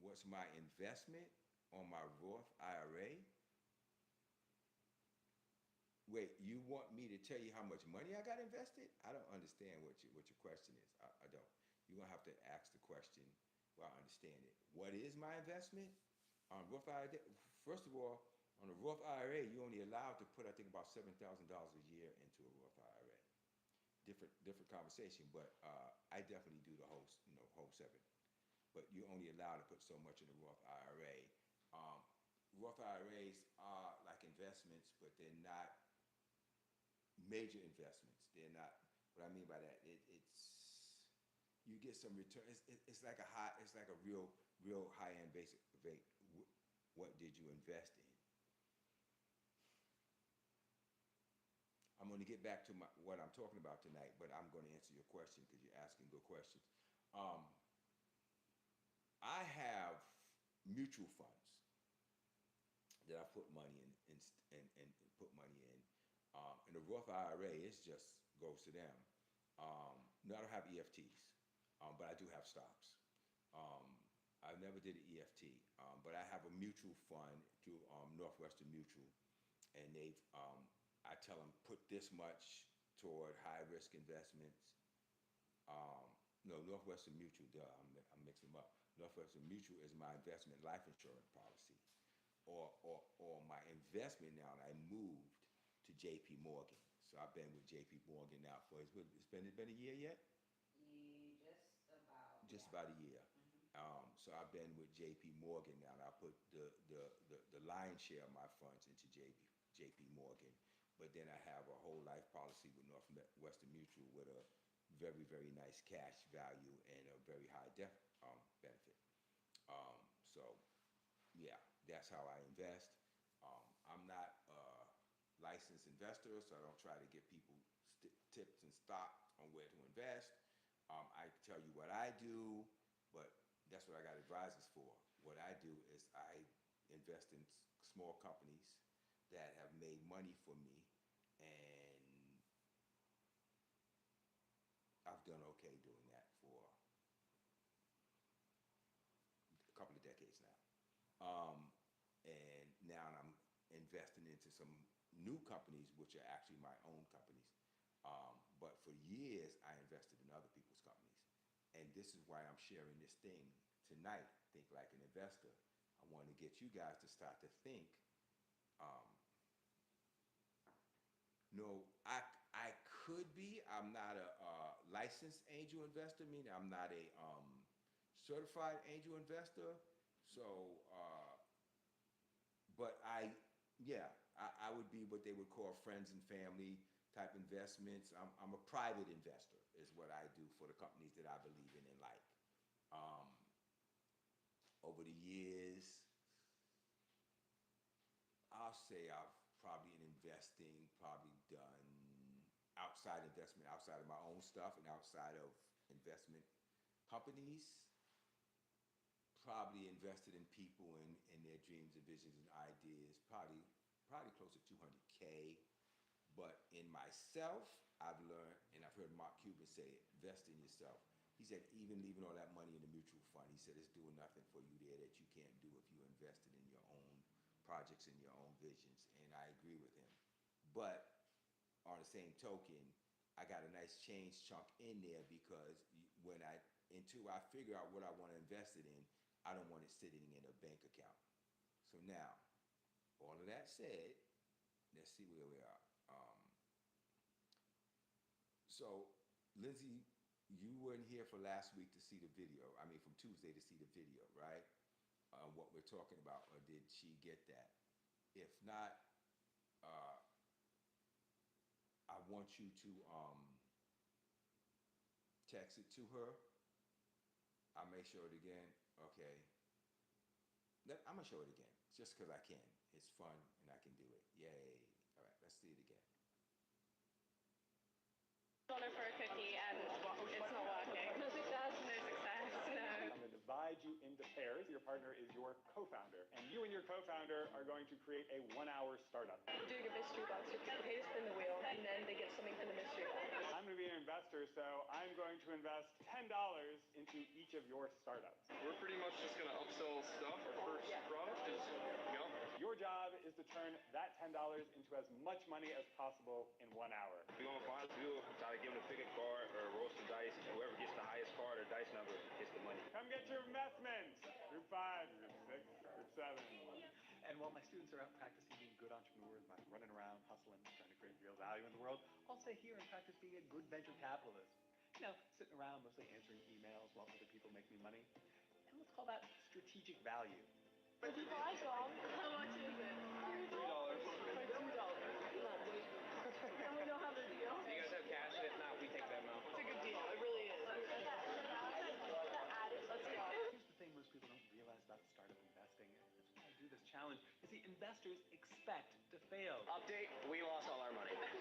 what's my investment on my Roth IRA? Wait, you want me to tell you how much money I got invested? I don't understand what your question is. I don't. You're going to have to ask the question where I understand it. What is my investment? On Roth IRA, first of all, on a Roth IRA, you're only allowed to put, I think, about $7,000 a year into a Roth IRA. Different conversation, but I definitely do the whole 7. But you're only allowed to put so much in a Roth IRA. Roth IRAs are like investments, but they're not major investments. They're not. What I mean by that, it's you get some return. It's like a real high end basic rate. What did you invest in? I'm going to get back to what I'm talking about tonight, but I'm going to answer your question because you're asking good questions. I have mutual funds that I put money in and put money in. And the Roth IRA just goes to them. No, I don't have EFTs, but I do have stocks. I never did an EFT, but I have a mutual fund through Northwestern Mutual, and I tell them put this much toward high risk investments, No, Northwestern Mutual, duh, I'm mixing them up. Northwestern Mutual is my investment life insurance policy. Or my investment now, and I moved to JP Morgan. So I've been with JP Morgan now for, it's been a year yet? Just about a year. So I've been with JP Morgan now, and I put the lion's share of my funds into JP Morgan. But then I have a whole life policy with Northwestern Mutual with a very, very nice cash value and a very high death benefit. So yeah, that's how I invest. I'm not a licensed investor, so I don't try to give people tips and stock on where to invest. I tell you what I do, but that's what I got advisors for. What I do is I invest in small companies that have made money for me, and I've done okay doing that for a couple of decades now. And now I'm investing into some new companies, which are actually my own companies. But for years, I invested in other people's companies. And this is why I'm sharing this thing tonight, Think Like an Investor. I want to get you guys to start to think, no, I could be, I'm not a licensed angel investor, meaning I'm not a certified angel investor. So, but I would be what they would call friends and family type investments. I'm a private investor is what I do for the companies that I believe in and like. Over the years, I'll say I've probably in investing, probably done outside investment, outside of my own stuff and outside of investment companies. Probably invested in people and their dreams and visions and ideas, probably close to 200K. But in myself, I've learned, and I've heard Mark Cuban say it, invest in yourself. He said, even leaving all that money in the mutual fund, he said, it's doing nothing for you there that you can't do if you invested in your own projects and your own visions. And I agree with him. But on the same token, I got a nice change chunk in there because until I figure out what I want to invest it in, I don't want it sitting in a bank account. So now, all of that said, let's see where we are. So, Lindsay, you weren't here for last week to see the video. I mean, from Tuesday to see the video, right? What we're talking about, or did she get that? If not, I want you to text it to her. I'll make sure it again. Okay. I'm going to show it again, just because I can. It's fun, and I can do it. Yay. All right, let's see it again. Order for a cookie and it's not working. No success. No success. No. I'm going to divide you into pairs. Your partner is your co-founder, and you and your co-founder are going to create a 1-hour startup. Doing a mystery box. You pay to spin the wheel, and then they get something from the mystery box. I'm going to be an investor, so I'm going to invest $10 into each of your startups. We're pretty much just going to upsell stuff. Our first product is, Your job is to turn that $10 into as much money as possible in 1 hour. We're going to find you, try to give them a pick a card or roll some dice. Whoever gets the highest card or dice number gets the money. Come get your investments. Group 5, Group 6, Group 7. And while my students are out practicing being good entrepreneurs by running around, hustling, trying to create real value in the world, I'll stay here and practice being a good venture capitalist. You know, sitting around mostly answering emails while other people make me money. And let's call that strategic value. Hi, Tom. How much is it? $3. $2. And we don't have a deal. Do you guys have cash? If not, we take that amount. It's a good deal. It really is. Let's go. Here's the thing most people don't realize about startup investing, and that's why I do this challenge, is the investors expect to fail. Update, we lost all our money. That's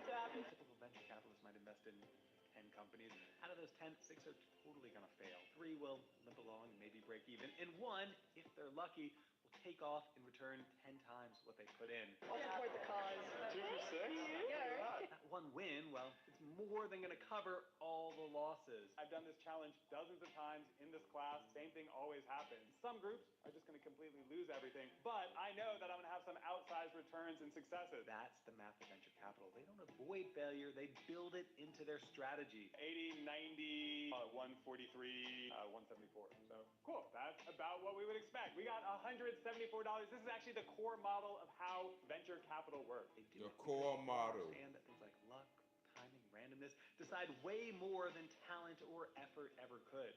what happens. Typical venture capitalists might invest in 10 companies. Out of those 10, 6 are totally going to fail. 3 will limp along and maybe break even. And 1, if they're lucky, will take off and return 10 times what they put in. I'll support the cause. 2 for 6? Yeah. That one win, well, it's more than going to cover all the losses. I've done this challenge dozens of times in this class. Same thing always happens. Some groups are just going to completely lose everything, but I know that I'm going to have some outsized returns and successes. That's the math of venture capital. They don't avoid failure, they build it into their strategy. 80, 90, 143, 174. So cool. That's about what we would expect. We got $174. This is actually the core model of how venture capital works. They do The it core because they model. understand that things like luck, timing, randomness decide way more than talent or effort ever could.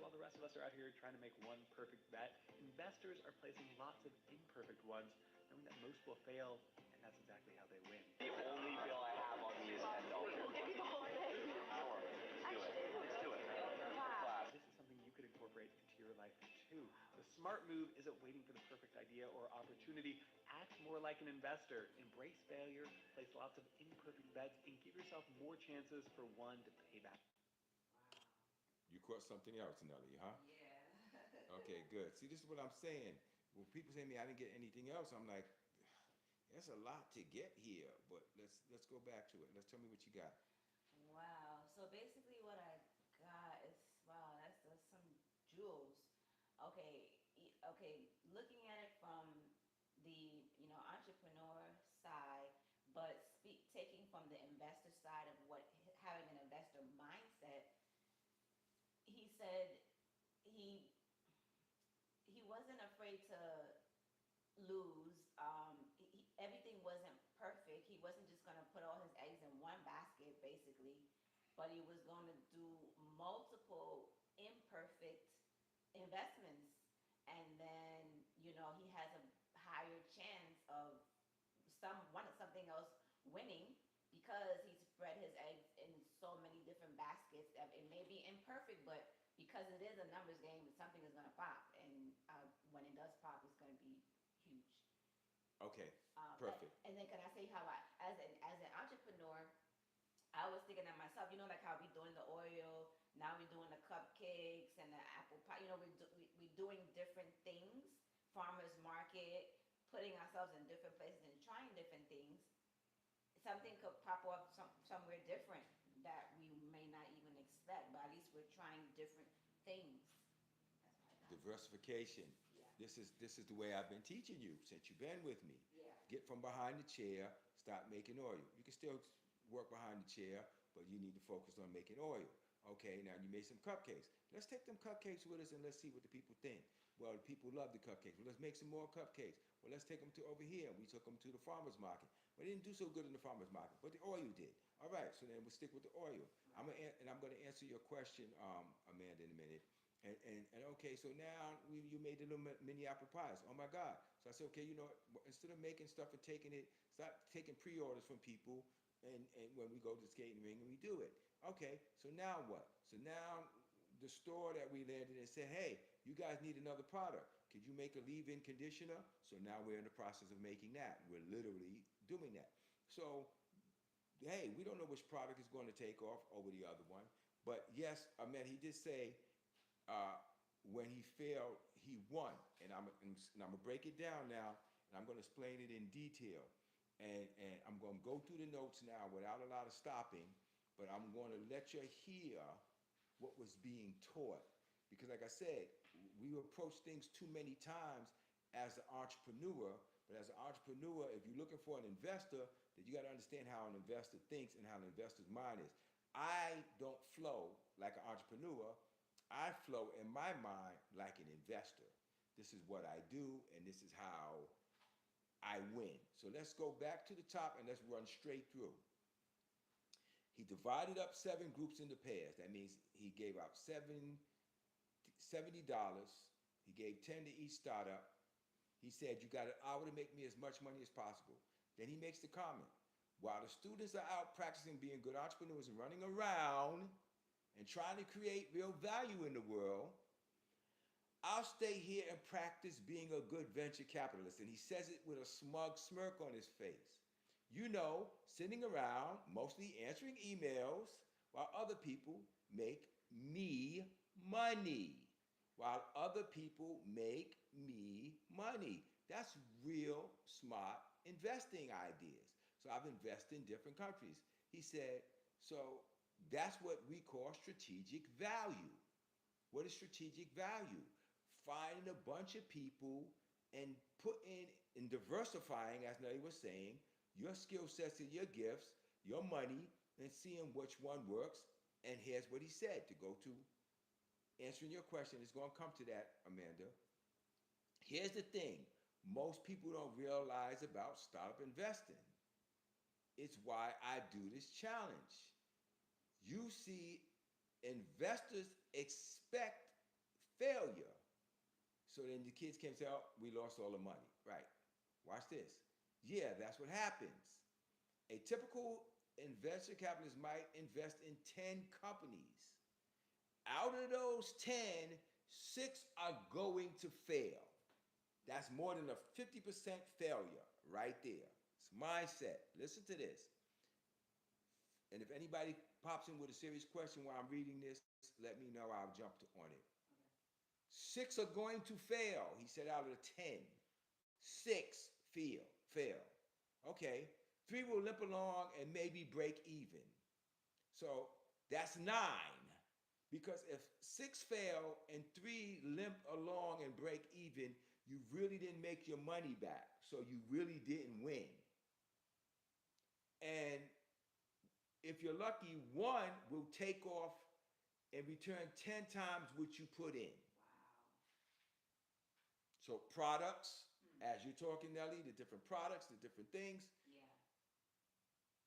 While the rest of us are out here trying to make one perfect bet, investors are placing lots of imperfect ones, knowing that most will fail, and that's exactly how they win. The only bill I have on me is $10. We'll give you the whole thing. Sure. Let's do it. Wow. This is something you could incorporate into your life too. The smart move isn't waiting for the perfect idea or opportunity. Act more like an investor. Embrace failure, place lots of imperfect bets, and give yourself more chances for one to pay back. You caught something else, Nelly, huh? Yeah. Okay, good. See, this is what I'm saying. When people say to me I didn't get anything else, I'm like, there's a lot to get here. But let's go back to it. Let's tell me what you got. Wow. So basically, what I got is wow. That's some jewels. Okay. Okay. Looking at it from the entrepreneur side, but taking from the investor side of what having an investor mindset. He said he wasn't afraid to lose. Everything wasn't perfect. He wasn't just going to put all his eggs in one basket, basically, but he was going to do multiple imperfect investments, and then he has a higher chance of something else winning because he spread his eggs in so many different baskets. It may be imperfect, but because it is a numbers game, something is going to pop, and when it does pop, it's going to be huge. Okay, perfect. And then can I say how as an entrepreneur, I was thinking of myself, like how we doing the Oreo, now we're doing the cupcakes and the apple pie. We're doing different things, farmers market, putting ourselves in different places and trying different things. Something could pop up somewhere different that we may not even expect, but at least we're trying different things. That's what I got. Diversification. Yeah. This is the way I've been teaching you since you've been with me. Yeah. Get from behind the chair, start making oil. You can still work behind the chair, but you need to focus on making oil. Okay, now you made some cupcakes. Let's take them cupcakes with us and let's see what the people think. Well, the people love the cupcakes. Well, let's make some more cupcakes. Well, let's take them to over here. We took them to the farmer's market. Well, they didn't do so good in the farmer's market, but the oil did. All right, so then we'll stick with the oil. I'm gonna answer your question, Amanda, in a minute. And okay, so now you made the little mini apple pies. Oh my God! So I said, okay, instead of making stuff and taking it, start taking pre-orders from people, and when we go to the skating ring and we do it. Okay, so now what? So now the store that we landed in said, hey, you guys need another product. Could you make a leave-in conditioner? So now we're in the process of making that. We're literally doing that. So, hey, we don't know which product is going to take off over the other one. But yes, I mean, he did say when he failed, he won. And I'm going to break it down now, and I'm going to explain it in detail. And I'm going to go through the notes now without a lot of stopping, but I'm going to let you hear what was being taught. Because like I said, we approach things too many times as an entrepreneur, but as an entrepreneur, if you're looking for an investor, then you got to understand how an investor thinks and how an investor's mind is. I don't flow like an entrepreneur. I flow in my mind like an investor. This is what I do, and this is how I win. So let's go back to the top and let's run straight through. He divided up 7 groups into pairs. That means he gave out $70. He gave 10 to each startup. He said, you got an hour to make me as much money as possible. Then he makes the comment, while the students are out practicing being good entrepreneurs and running around and trying to create real value in the world, I'll stay here and practice being a good venture capitalist. And he says it with a smug smirk on his face. Sitting around, mostly answering emails, while other people make me money. While other people make me money. That's real smart investing ideas. So I've invested in different countries. He said, so that's what we call strategic value. What is strategic value? Finding a bunch of people and putting and diversifying, as Nelly was saying, your skill sets and your gifts, your money, and seeing which one works. And here's what he said to go to answering your question. It's going to come to that, Amanda. Here's the thing most people don't realize about startup investing. It's why I do this challenge. You see, investors expect failure. So then the kids can say, oh, we lost all the money. Right. Watch this. Yeah, that's what happens. A typical venture capitalist might invest in 10 companies. Out of those 10, 6 are going to fail. That's more than a 50% failure right there. It's mindset. Listen to this. And if anybody pops in with a serious question while I'm reading this, let me know. I'll jump on it. 6 are going to fail. He said out of the 10, 6 fail. Okay. 3 will limp along and maybe break even. So that's 9. Because if 6 fail and 3 limp along and break even, you really didn't make your money back. So you really didn't win. And if you're lucky, 1 will take off and return 10 times what you put in. Wow. So products, as you're talking, Nelly, the different products, the different things. Yeah.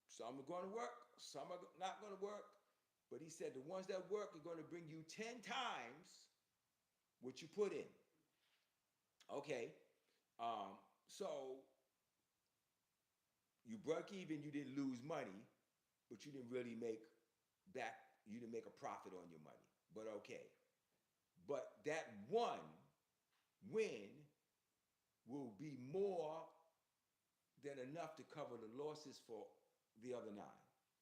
Some are going to work, some are not going to work. But he said the ones that work are going to bring you 10 times what you put in. Okay. So you broke even, you didn't lose money, but you didn't really make back, you didn't make a profit on your money. But okay. But that 1 win will be more than enough to cover the losses for the other 9,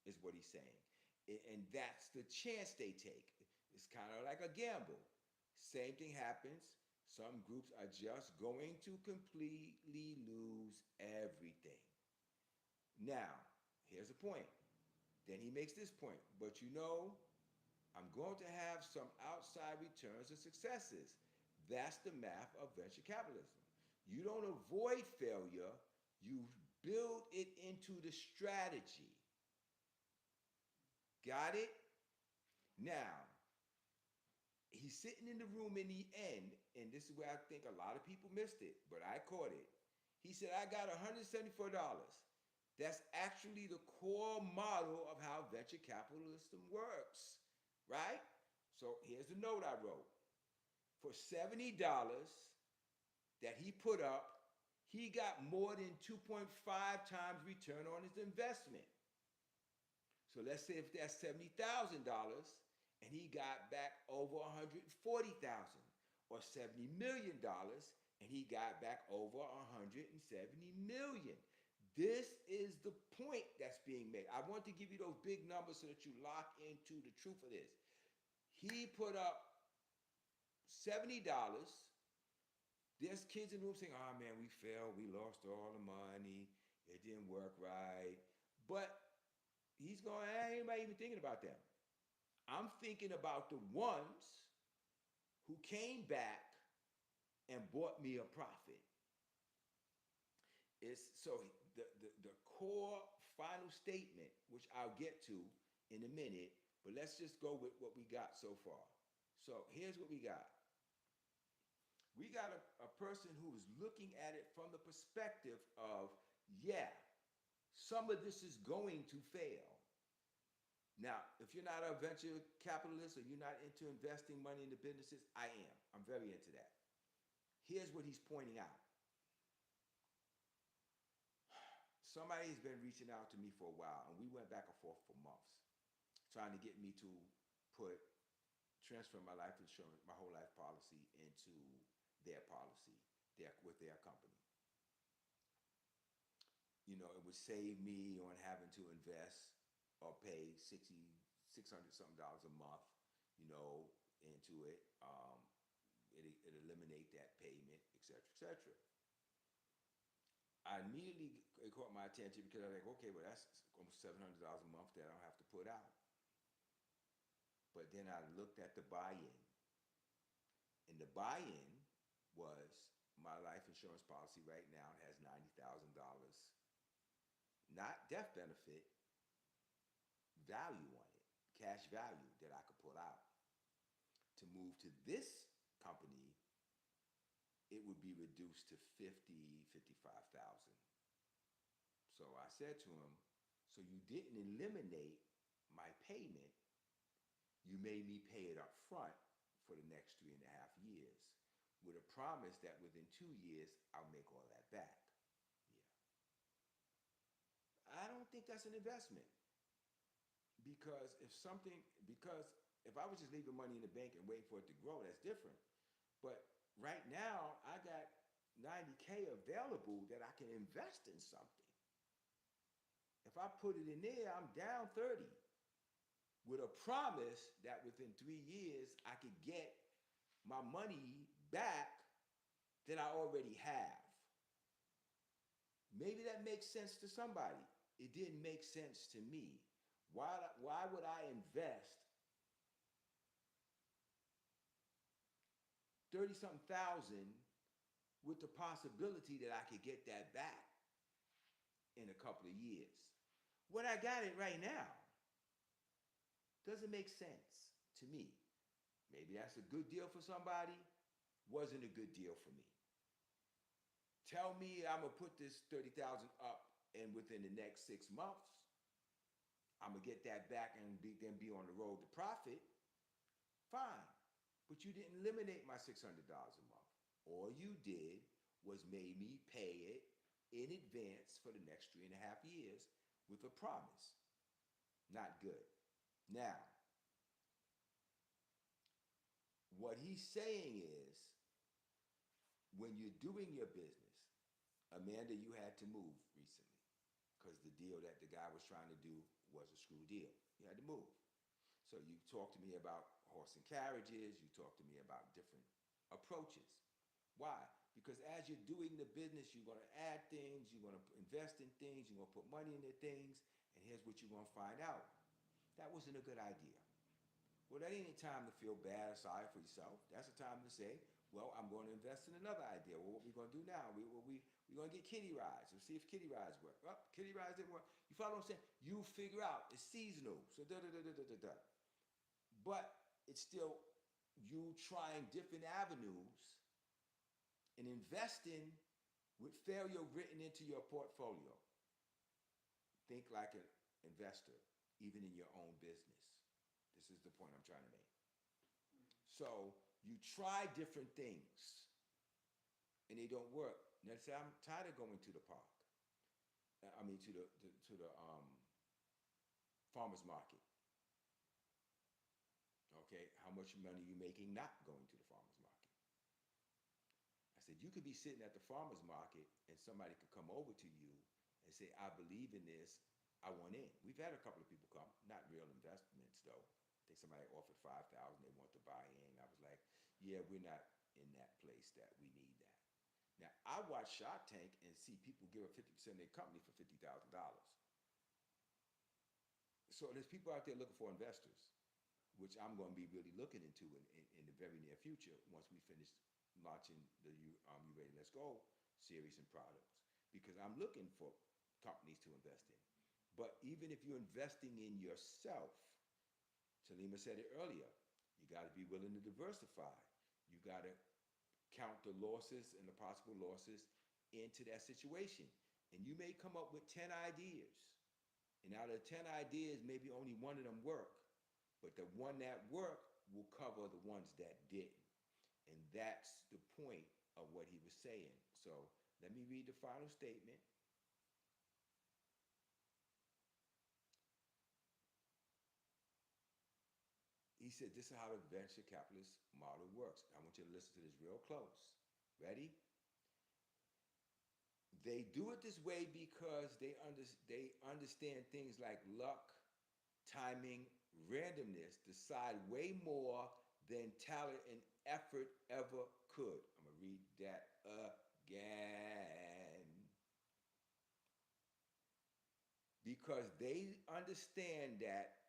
is what he's saying. And that's the chance they take. It's kind of like a gamble. Same thing happens. Some groups are just going to completely lose everything. Now, here's the point. Then he makes this point. But you know, I'm going to have some outside returns and successes. That's the math of venture capitalism. You don't avoid failure. You build it into the strategy. Got it? Now, he's sitting in the room in the end, and this is where I think a lot of people missed it, but I caught it. He said, I got $174. That's actually the core model of how venture capitalism works, right? So here's the note I wrote. For $70 that he put up, he got more than 2.5 times return on his investment. So let's say if that's $70,000 and he got back over $140,000, or $70 million and he got back over $170 million. This is the point that's being made. I want to give you those big numbers so that you lock into the truth of this. He put up $70. There's kids in the room saying, oh man, we failed, we lost all the money, it didn't work right. But he's going, ain't anybody even thinking about them. I'm thinking about the ones who came back and bought me a profit. It's so the core final statement, which I'll get to in a minute, but let's just go with what we got so far. So here's what we got. We got a person who is looking at it from the perspective of, yeah, some of this is going to fail. Now, if you're not a venture capitalist or you're not into investing money into businesses, I am. I'm very into that. Here's what he's pointing out. Somebody's been reaching out to me for a while, and we went back and forth for months, trying to get me to transfer my life insurance, my whole life policy into their policy, with their company. You know, it would save me on having to invest or pay $600 something a month, you know, into it. It eliminate that payment, et cetera, et cetera. I immediately it caught my attention because I was like, okay, well, that's almost $700 a month that I don't have to put out. But then I looked at the buy-in, and the buy-in was my life insurance policy right now has $90,000, not death benefit, value on it, cash value that I could pull out. To move to this company, it would be reduced to 55,000. So I said to him, so you didn't eliminate my payment, you made me pay it up front for the next 3.5 years, with a promise that within 2 years, I'll make all that back. Yeah. I don't think that's an investment. Because if I was just leaving money in the bank and waiting for it to grow, that's different. But right now, I got $90K available that I can invest in something. If I put it in there, I'm down 30 with a promise that within 3 years, I could get my money back that I already have. Maybe that makes sense to somebody. It didn't make sense to me. Why would I invest 30-something thousand with the possibility that I could get that back in a couple of years? When I got it right now, doesn't make sense to me. Maybe that's a good deal for somebody, wasn't a good deal for me. Tell me I'm gonna put this 30,000 up and within the next 6 months, I'm gonna get that back and then be on the road to profit, fine. But you didn't eliminate my $600 a month. All you did was made me pay it in advance for the next 3.5 years with a promise. Not good. Now, what he's saying is, when you're doing your business, Amanda, you had to move recently because the deal that the guy was trying to do was a screw deal. You had to move. So you talked to me about horse and carriages. You talked to me about different approaches. Why? Because as you're doing the business, you're going to add things, you're going to invest in things, you're going to put money into things, and here's what you're going to find out. That wasn't a good idea. Well, that ain't a time to feel bad or sorry for yourself. That's a time to say, well, I'm going to invest in another idea. Well, what are we going to do now? We're going to get kiddie rides and see if kiddie rides work. Well, kiddie rides didn't work. You follow what I'm saying? You figure out. It's seasonal. So da-da-da-da-da-da. But it's still you trying different avenues and investing with failure written into your portfolio. Think like an investor, even in your own business. This is the point I'm trying to make. So you try different things and they don't work. Now say, I'm tired of going to the park. I mean to the farmer's market. Okay, how much money are you making not going to the farmer's market? I said, you could be sitting at the farmer's market and somebody could come over to you and say, I believe in this, I want in. We've had a couple of people come, not real investments though. I think somebody offered $5,000, they want to buy in. I was like, yeah, we're not in that place that we need that. Now, I watch Shark Tank and see people give up 50% of their company for $50,000. So there's people out there looking for investors, which I'm going to be really looking into in the very near future once we finish launching the You Ready, Let's Go series and products. Because I'm looking for companies to invest in. But even if you're investing in yourself, Salima said it earlier, you got to be willing to diversify. You got to count the losses and the possible losses into that situation. And you may come up with 10 ideas. And out of 10 ideas, maybe only one of them work. But the one that worked will cover the ones that didn't. And that's the point of what he was saying. So let me read the final statement. He said, this is how the venture capitalist model works. I want you to listen to this real close. Ready? They do it this way because they understand things like luck, timing, randomness decide way more than talent and effort ever could. I'm going to read that again. because they understand that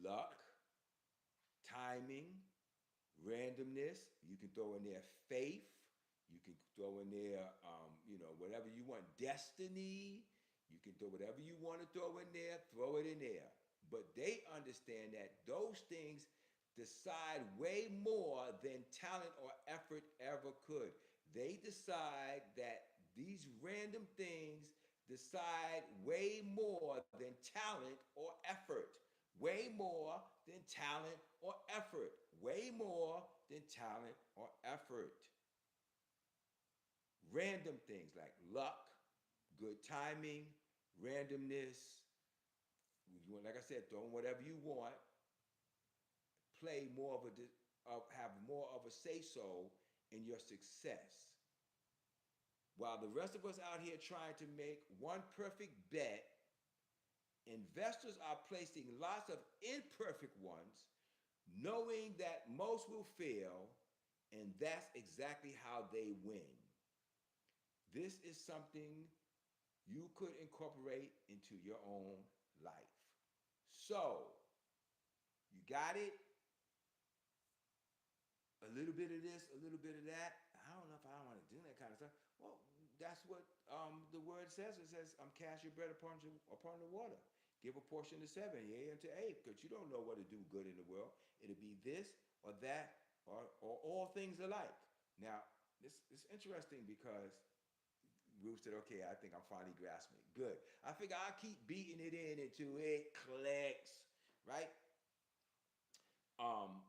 luck, timing, randomness, you can throw in there faith, you can throw in there, whatever you want, destiny, you can throw whatever you want to throw in there, throw it in there. But they understand that those things decide way more than talent or effort ever could. They decide that these random things decide way more than talent or effort. Way more than talent or effort. Way more than talent or effort. Random things like luck, good timing, randomness. Like I said, throw in whatever you want. Play more of have more of a say so in your success. While the rest of us out here trying to make one perfect bet, investors are placing lots of imperfect ones, knowing that most will fail, and that's exactly how they win. This is something you could incorporate into your own life. So, you got it? A little bit of this, a little bit of that. I don't know if I want to do that kind of stuff. Well, that's what the word says. It says, cast your bread upon the water. Give a portion to 7, yea, unto 8, because you don't know what to do good in the world. It'll be this or that or all things alike. Now, this is interesting because Ruth said, okay, I think I'm finally grasping it. Good. I figure I'll keep beating it in until it clicks, right?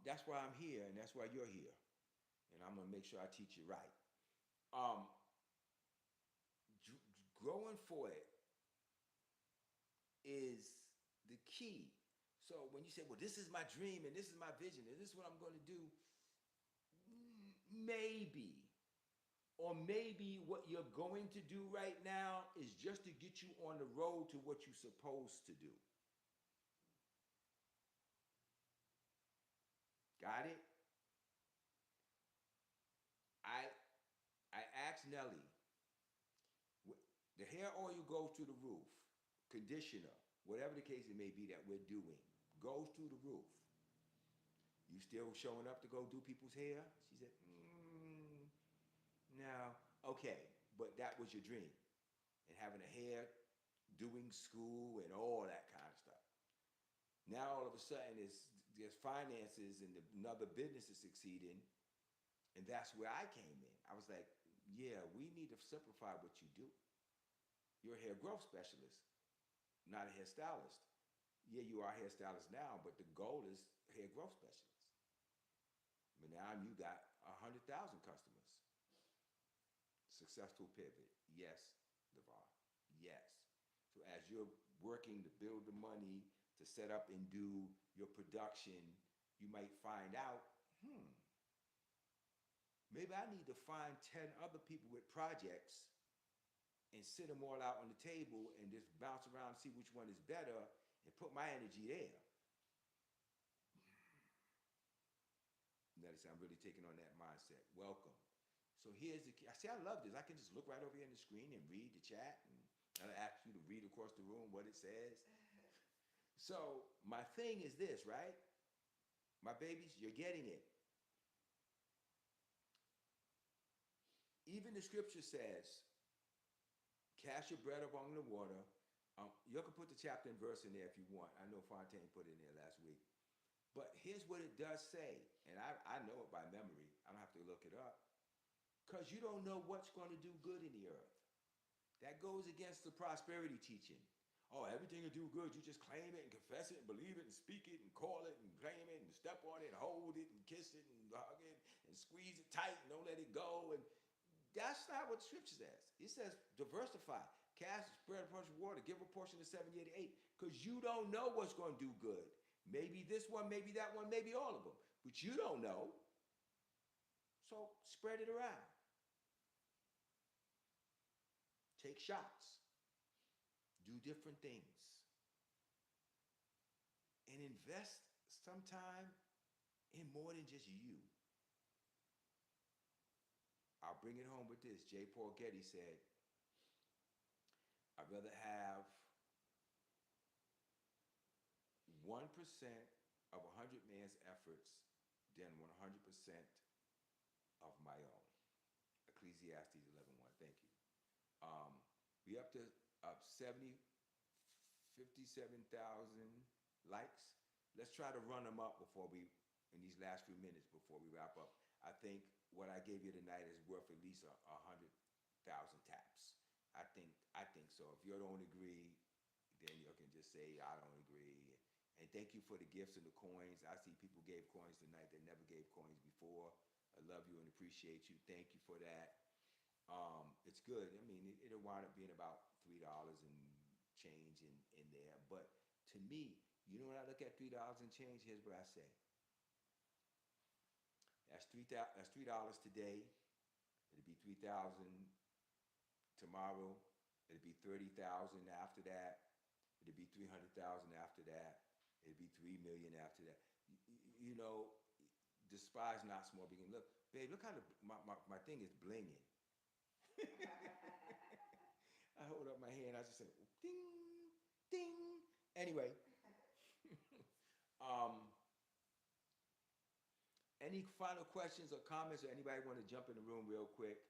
That's why I'm here, and that's why you're here. And I'm going to make sure I teach you right. Growing for it is the key. So when you say, well, this is my dream, and this is my vision, and this is what I'm going to do, maybe. Or maybe what you're going to do right now is just to get you on the road to what you're supposed to do. Got it? I asked Nelly, the hair oil goes through the roof, conditioner, whatever the case it may be that we're doing, goes through the roof. You still showing up to go do people's hair? She said, no. Okay, but that was your dream. And having a hair, doing school, and all that kind of stuff. Now all of a sudden there's finances and another business is succeeding, and that's where I came in. I was like, yeah, we need to simplify what you do. You're a hair growth specialist, not a hairstylist. Yeah, you are a hairstylist now, but the goal is hair growth specialist. But now you got 100,000 customers. Successful pivot. Yes, Devon. Yes. So as you're working to build the money to set up and do your production, you might find out, maybe I need to find 10 other people with projects and sit them all out on the table and just bounce around and see which one is better and put my energy there. Notice I'm really taking on that mindset. Welcome. So here's the key. I love this. I can just look right over here on the screen and read the chat, and I'll ask you to read across the room what it says. So my thing is this, right? My babies, you're getting it. Even the scripture says, cast your bread upon the water. You can put the chapter and verse in there if you want. I know Fontaine put it in there last week. But here's what it does say, and I know it by memory. I don't have to look it up. Because you don't know what's going to do good in the earth. That goes against the prosperity teaching. Oh, everything will do good. You just claim it and confess it and believe it and speak it and call it and claim it and step on it and hold it and kiss it and hug it and squeeze it tight and don't let it go. And that's not what the scripture says. It says diversify. Cast spread a portion of water. Give a portion to 7, 8, 8. Because you don't know what's going to do good. Maybe this one, maybe that one, maybe all of them. But you don't know. So spread it around. Take shots. Do different things. And invest some time in more than just you. I'll bring it home with this. J. Paul Getty said, I'd rather have 1% of 100 man's efforts than 100% of my own. Ecclesiastes 11:1. Thank you. We up to 57,000 likes. Let's try to run them up in these last few minutes before we wrap up. I think what I gave you tonight is worth at least 100,000 taps. I think so. If you don't agree, then you can just say I don't agree. And thank you for the gifts and the coins. I see people gave coins tonight that never gave coins before. I love you and appreciate you. Thank you for that. It's good. I mean, it'll wind up being about $3 and change in there. But to me, you know when I look at $3 and change, here's what I say. That's $3 today. It'll be 3,000 tomorrow. It'll be 30,000 after that. It'll be 300,000 after that. It'll be 3 million after that. You know, despise not small beginning. Look, babe, look how my thing is blinging. I hold up my hand. I just say, ding, ding. Anyway, any final questions or comments, or anybody want to jump in the room real quick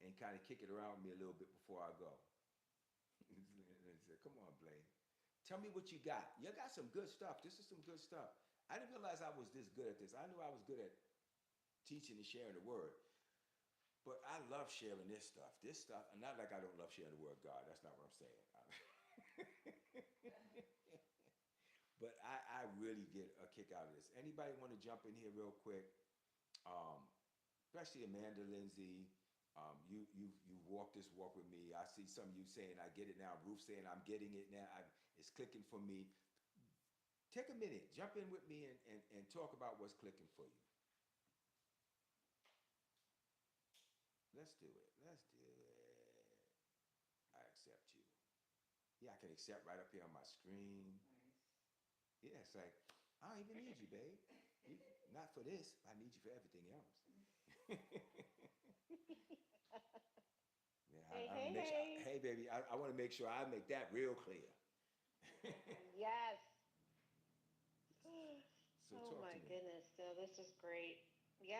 and kind of kick it around with me a little bit before I go? Come on, Blaine. Tell me what you got. You got some good stuff. This is some good stuff. I didn't realize I was this good at this. I knew I was good at teaching and sharing the word. But I love sharing this stuff. This stuff, and not like I don't love sharing the word God. That's not what I'm saying. But I really get a kick out of this. Anybody want to jump in here real quick? Especially Amanda Lindsay. You walk this walk with me. I see some of you saying I get it now. Ruth saying I'm getting it now. It's clicking for me. Take a minute. Jump in with me and talk about what's clicking for you. Let's do it. Let's do it. I accept you. Yeah, I can accept right up here on my screen. Nice. Yeah, it's like, I don't even need you, babe. Not for this. I need you for everything else. Yeah, hey, baby, I want to make sure I make that real clear. Yes. So Oh my goodness, so this is great. Yeah,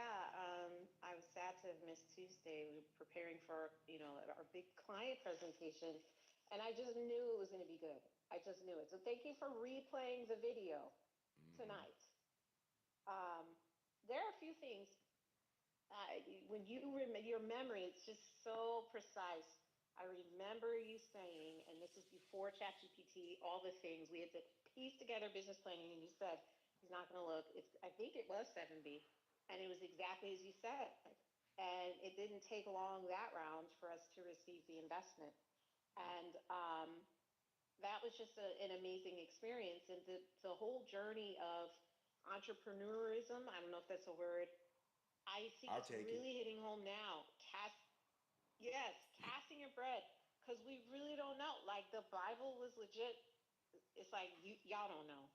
I was sad to have missed Tuesday. We were preparing for, our big client presentation, and I just knew it was going to be good. I just knew it. So thank you for replaying the video tonight. There are a few things. When your memory, it's just so precise. I remember you saying, and this is before ChatGPT, all the things we had to piece together business planning, and you said he's not going to look. I think it was 7B, and it was exactly as you said. And it didn't take long that round for us to receive the investment, and that was just an amazing experience. And the whole journey of entrepreneurism, I don't know if that's a word. I think it's really hitting home now. Casting your bread, because we really don't know. Like, the Bible was legit. It's like, y'all don't know.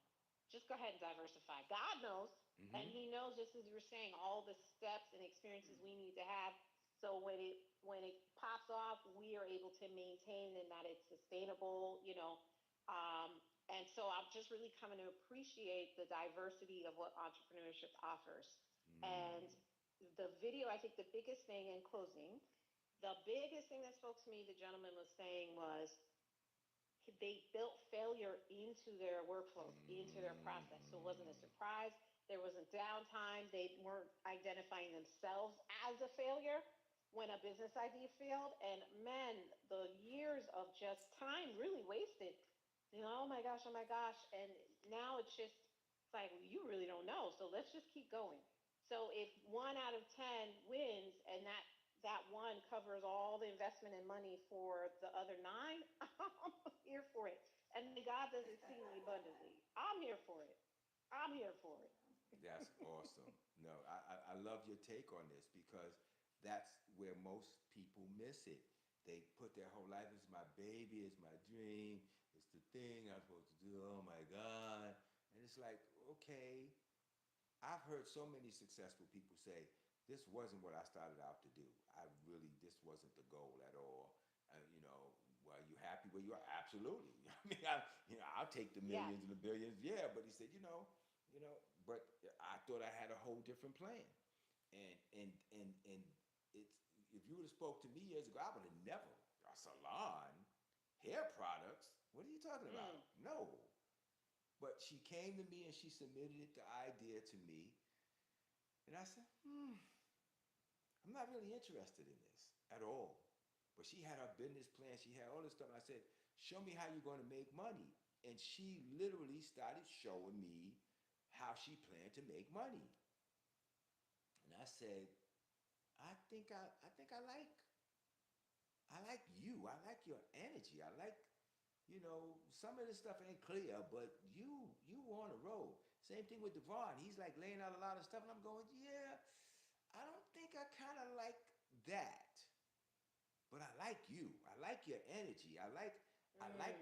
Just go ahead and diversify. God knows, and he knows, just as you were saying, all the steps and experiences we need to have. So when it pops off, we are able to maintain and that it's sustainable, and so I'm just really coming to appreciate the diversity of what entrepreneurship offers. And the video, I think the biggest thing in closing, the biggest thing that spoke to me, the gentleman was saying, was they built failure into their workflows, into their process. So it wasn't a surprise. There wasn't downtime. They weren't identifying themselves as a failure when a business idea failed. And man, the years of just time really wasted. Oh my gosh. And now it's like, well, you really don't know. So let's just keep going. So if 1 out of 10 wins and that one covers all the investment and money for the other 9, I'm here for it. And God does exceedingly abundantly. I'm here for it. That's awesome. No, I love your take on this, because that's where most people miss it. They put their whole life, it's my baby, it's my dream, it's the thing I'm supposed to do, oh my God. And it's like, okay, I've heard so many successful people say, this wasn't what I started out to do. This wasn't the goal at all. well, you happy where you are? Absolutely. I mean, I'll take the Yeah. millions and the billions, yeah. But he said, but I thought I had a whole different plan, and it's if you would have spoke to me years ago, I would have never a salon, hair products. What are you talking about? No. But she came to me and she submitted the idea to me, and I said, I'm not really interested in this at all. But she had her business plan. She had all this stuff. I said, show me how you're going to make money. And she literally started showing me how she planned to make money. And I said, I like you. I like your energy. I like, some of this stuff ain't clear, but you on a roll. Same thing with Devon. He's like laying out a lot of stuff, and I'm going, yeah, I don't think I kind of like that. But I like you. I like your energy. I like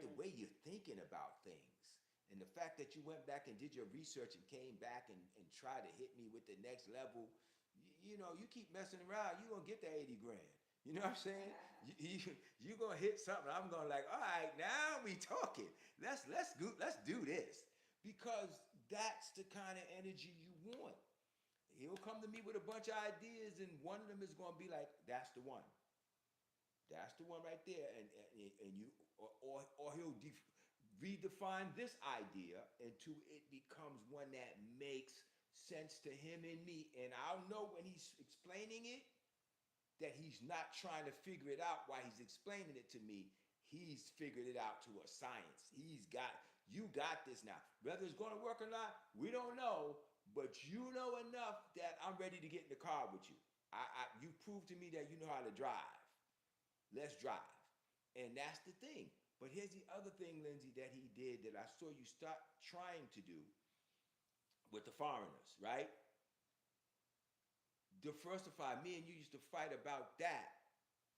the way you're thinking about things. And the fact that you went back and did your research and came back and tried to hit me with the next level, you keep messing around, you're going to get the 80 grand. You know what I'm saying? You're going to hit something. I'm going like, all right, now we talking. Let's do this. Because that's the kind of energy you want. He'll come to me with a bunch of ideas, and one of them is going to be like, that's the one. That's the one right there, and you, or he'll redefine this idea until it becomes one that makes sense to him and me, and I'll know when he's explaining it that he's not trying to figure it out while he's explaining it to me. He's figured it out to a science. You got this now. Whether it's going to work or not, we don't know, but you know enough that I'm ready to get in the car with you. You proved to me that you know how to drive. Let's drive. And that's the thing. But here's the other thing, Lindsay, that he did that I saw you start trying to do with the foreigners, right? Diversify. Me and you used to fight about that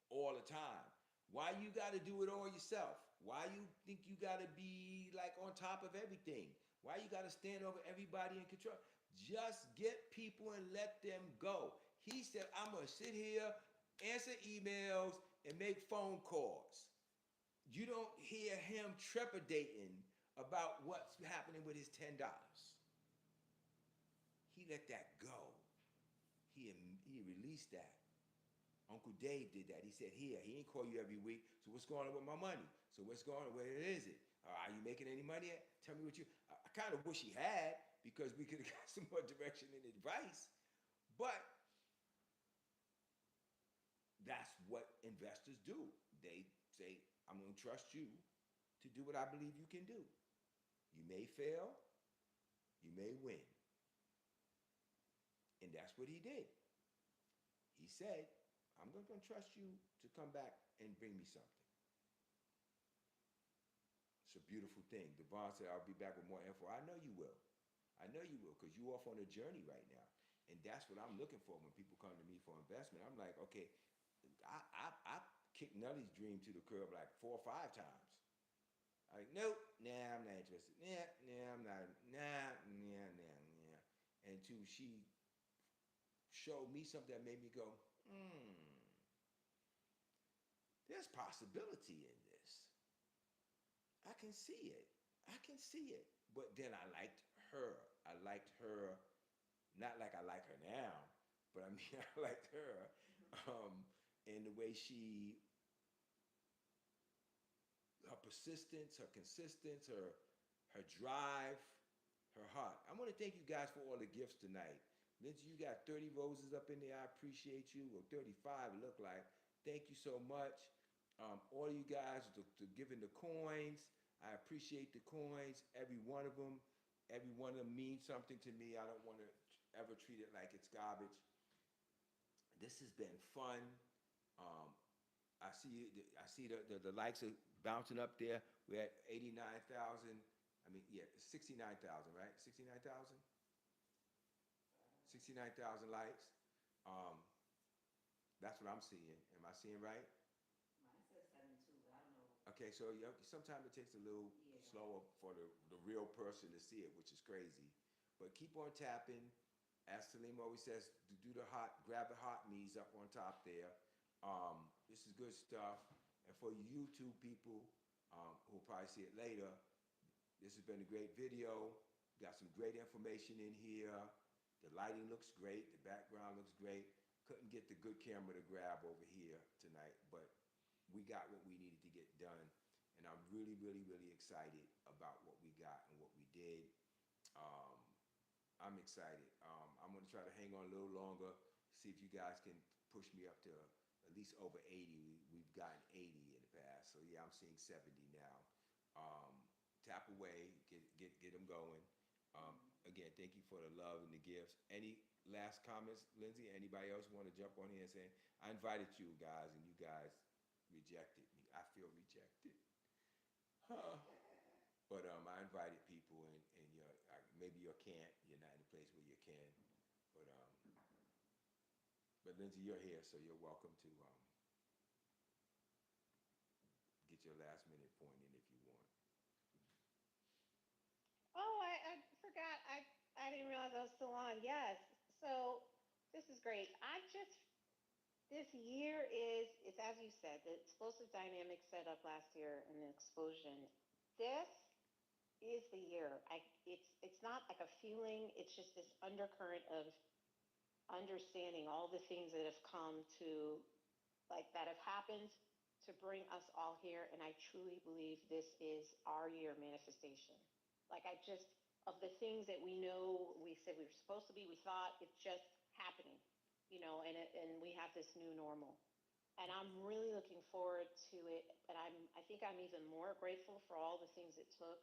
all the time. Why you got to do it all yourself? Why you think you got to be like on top of everything? Why you got to stand over everybody in control? Just get people and let them go. He said, I'm going to sit here, answer emails, and make phone calls. You don't hear him trepidating about what's happening with his $10. He let that go. He released that. Uncle Dave did that. He said, here, he ain't call you every week. So what's going on with my money? So what's going on? Where is it? Are you making any money yet? Tell me what you... I kind of wish he had, because we could have got some more direction and advice. But that's what investors do. They say, I'm going to trust you to do what I believe you can do. You may fail, you may win. And that's what he did. He said, I'm going to trust you to come back and bring me something. It's a beautiful thing. Devon said, I'll be back with more info. I know you will. I know you will, because you're off on a journey right now. And that's what I'm looking for when people come to me for investment. I'm like, okay, I kicked Nelly's dream to the curb like 4 or 5 times. Like, nope, nah, I'm not interested. Nah, I'm not. Nah. Until she showed me something that made me go, there's possibility in this. I can see it. But then I liked her. Not like I like her now, but I mean, I liked her. And the way her persistence, her consistency, her drive, her heart. I want to thank you guys for all the gifts tonight. Lindsay, you got 30 roses up in there. I appreciate you. Or 35, it looked like. Thank you so much. All you guys to giving the coins. I appreciate the coins. Every one of them means something to me. I don't want to ever treat it like it's garbage. This has been fun. I see the likes are bouncing up there. We're at 89,000. I mean, yeah, 69,000, right? 69,000? 69,000 likes. That's what I'm seeing. Am I seeing right? Mine says 72, but I don't know. Okay, so sometimes it takes a little slower for the real person to see it, which is crazy. But keep on tapping. As Salim always says, grab the hot knees up on top there. This is good stuff. And for you YouTube people who'll probably see it later, this has been a great video. Got some great information in here. The lighting looks great. The background looks great. Couldn't get the good camera to grab over here tonight, but we got what we needed to get done. And I'm really, really, really excited about what we got and what we did. I'm excited. I'm going to try to hang on a little longer, see if you guys can push me up to at least over 80. We've gotten 80 in the past. So yeah, I'm seeing 70 now. Tap away, get them going. Again, thank you for the love and the gifts. Any last comments, Lindsay? Anybody else want to jump on here and say, I invited you guys and you guys rejected me. I feel rejected. But I invited people and maybe you can't. You're not in a place where you can. But Lindsay, you're here, so you're welcome to get your last minute point in if you want. Oh, I forgot. I didn't realize I was still on. Yes. So this is great. This year it's as you said, the explosive dynamic set up last year and the explosion. This is the year. It's not like a feeling. It's just this undercurrent of understanding all the things that have come to, like, that have happened to bring us all here. And I truly believe this is our year manifestation. Like, of the things that we know, we said we were supposed to be, we thought, it's just happening, and we have this new normal. And I'm really looking forward to it, but I think I'm even more grateful for all the things it took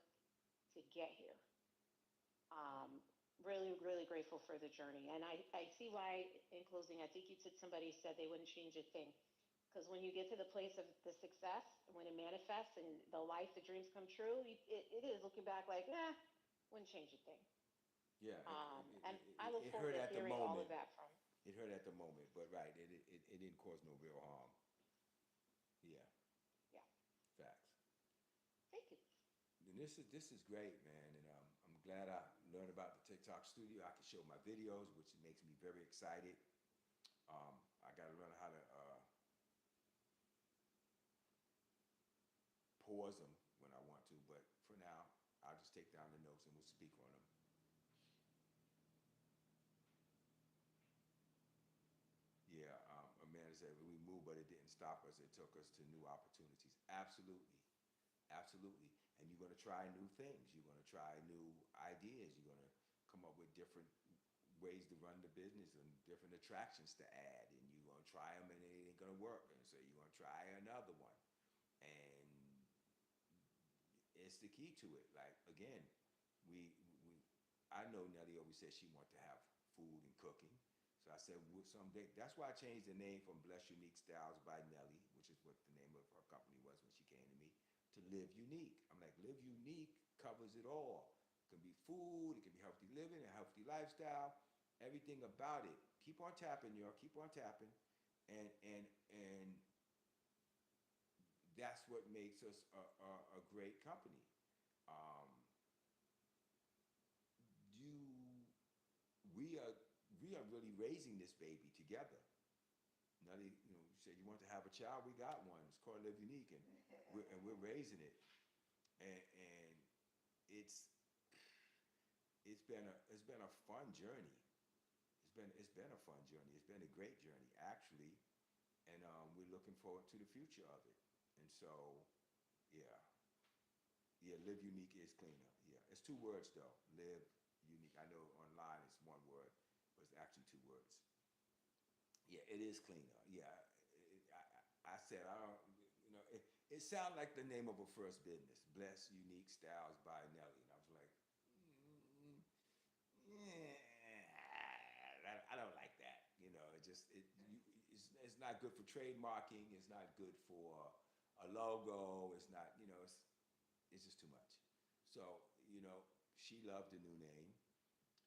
to get here. Really, really grateful for the journey. And I see why, in closing, I think somebody said they wouldn't change a thing. Because when you get to the place of the success, when it manifests and the life, the dreams come true, it is looking back like, wouldn't change a thing. Yeah. And I look forward to hearing all of that from. It hurt at the moment, but right, it didn't cause no real harm. Yeah. Yeah. Facts. Thank you. And this is great, man, and I'm glad I learned about the TikTok studio. I can show my videos, which makes me very excited. I got to learn how to pause them when I want to, but for now, I'll just take down the notes and we'll speak on them. Yeah, Amanda said we moved, but it didn't stop us. It took us to new opportunities. Absolutely. Absolutely. And you're going to try new things. You're going to try new ideas. You're going to come up with different ways to run the business and different attractions to add. And you're going to try them and it ain't going to work. And so you're going to try another one. And it's the key to it. Like, again, I know Nelly always said she wanted to have food and cooking. So I said, someday, that's why I changed the name from Bless Unique Styles by Nelly, which is what the name of her company was when she came to me, to Live Unique. I'm like, Live Unique covers it all. It can be food, it can be healthy living, a healthy lifestyle, everything about it. Keep on tapping, y'all, keep on tapping. And that's what makes us a great company. We are really raising this baby together. Nelly, you said you want to have a child. We got one. It's called Live Unique, and we're raising it. And it's been a fun journey. It's been a fun journey. It's been a great journey, actually. And we're looking forward to the future of it. And so, yeah, Live Unique is cleaner. Yeah, it's 2 words though. Live Unique. I know online it's 1 word, but it's actually 2 words. Yeah, it is cleaner. Yeah, I said I don't. It sounded like the name of a first business, Bless Unique Styles by Nelly, and I was like, I don't like that. It's not good for trademarking. It's not good for a logo. It's not. It's just too much. So she loved the new name,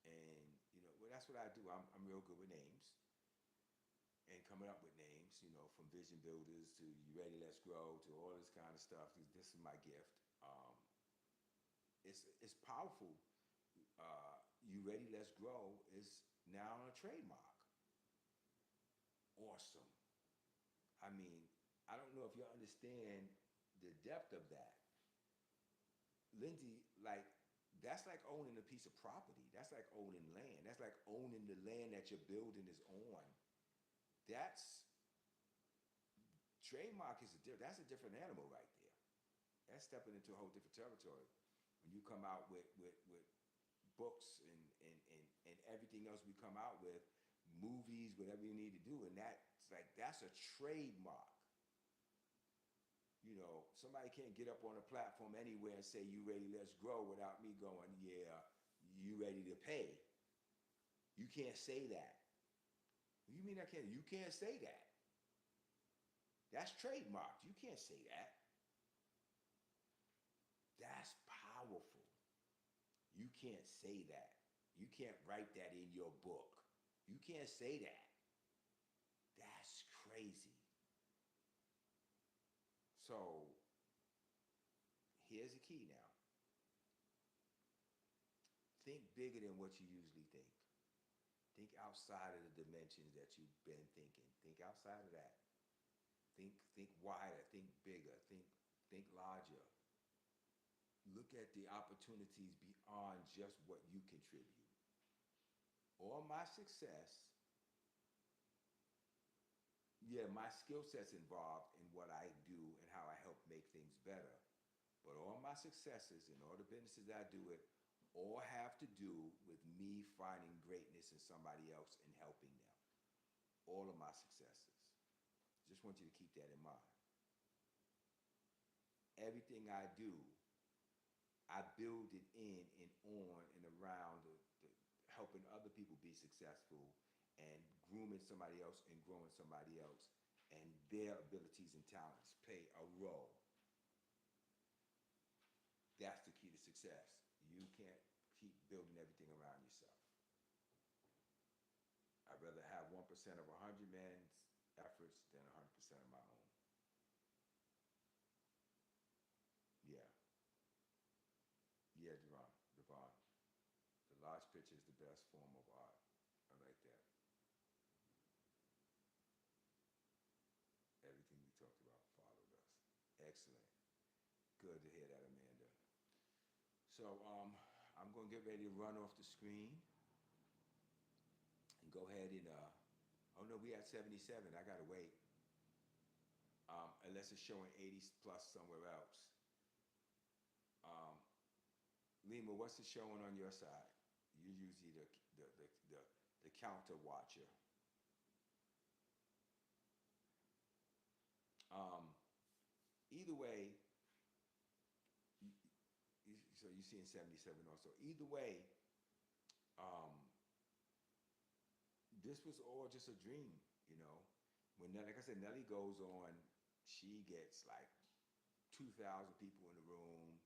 and well, that's what I do. I'm real good with names and coming up with names. From vision builders to You Ready, Let's Grow to all this kind of stuff. This is my gift. It's powerful. You Ready, Let's Grow is now a trademark. Awesome. I mean, I don't know if you understand the depth of that. Lindsay, like, that's like owning a piece of property. That's like owning land. That's like owning the land that your building is on. That's trademark is that's a different animal right there. That's stepping into a whole different territory. When you come out with books and everything else we come out with, movies, whatever you need to do, and that's a trademark. You know, somebody can't get up on a platform anywhere and say, "You ready, let's grow," without me going, "Yeah, you ready to pay." You can't say that. What do you mean I can't? You can't say that. That's trademarked. You can't say that. That's powerful. You can't say that. You can't write that in your book. You can't say that. That's crazy. So, here's the key now. Think bigger than what you usually think. Think outside of the dimensions that you've been thinking. Think outside of that. Think wider, think bigger, think larger. Look at the opportunities beyond just what you contribute. All my success, yeah, my skill set's involved in what I do and how I help make things better. But all my successes and all the businesses that I do it all have to do with me finding greatness in somebody else and helping them. All of my successes. Just want you to keep that in mind. Everything I do, I build it in and on and around the helping other people be successful and grooming somebody else and growing somebody else, and their abilities and talents play a role. That's the key to success. You can't keep building everything around yourself. I'd rather have 1% of 100 men's efforts than 100% of my own. Yeah. Yeah, Devon. The large picture is the best form of art. I like that. Everything we talked about followed us. Excellent. Good to hear that, Amanda. So I'm going to get ready to run off the screen and go ahead and, oh no, we at 77. I got to wait. Unless it's showing 80 plus somewhere else. Lima, what's it showing on your side? You're usually the counter watcher. Either way, so you're seeing 77 also. Either way, this was all just a dream, you know. When, like I said, Nelly goes on, she gets like 2,000 people in the room,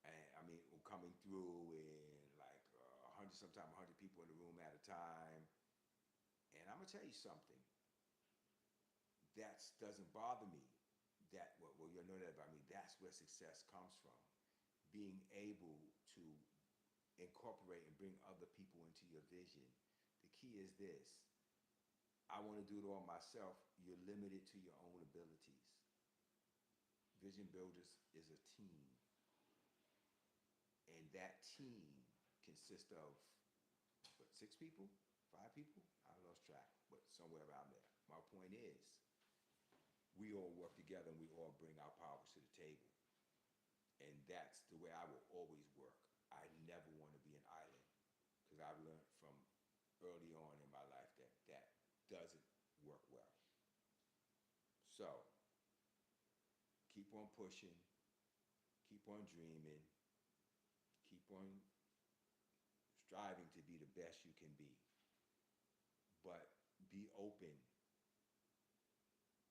and I mean, coming through, and like 100, sometimes 100 people in the room at a time. And I'm gonna tell you something. That doesn't bother me. Well, you'll know that about me. That's where success comes from. Being able to incorporate and bring other people into your vision. The key is this. I want to do it all myself. You're limited to your own abilities. Vision Builders is a team. And that team consists of, what, 6 people? 5 people? I lost track, but somewhere around there. My point is, we all work together and we all bring our powers to the table. And that's the way I will always work. I never want to be an island, because I've learned from early on in my life that doesn't work well. So, keep on pushing, keep on dreaming, keep on striving to be the best you can be. But be open.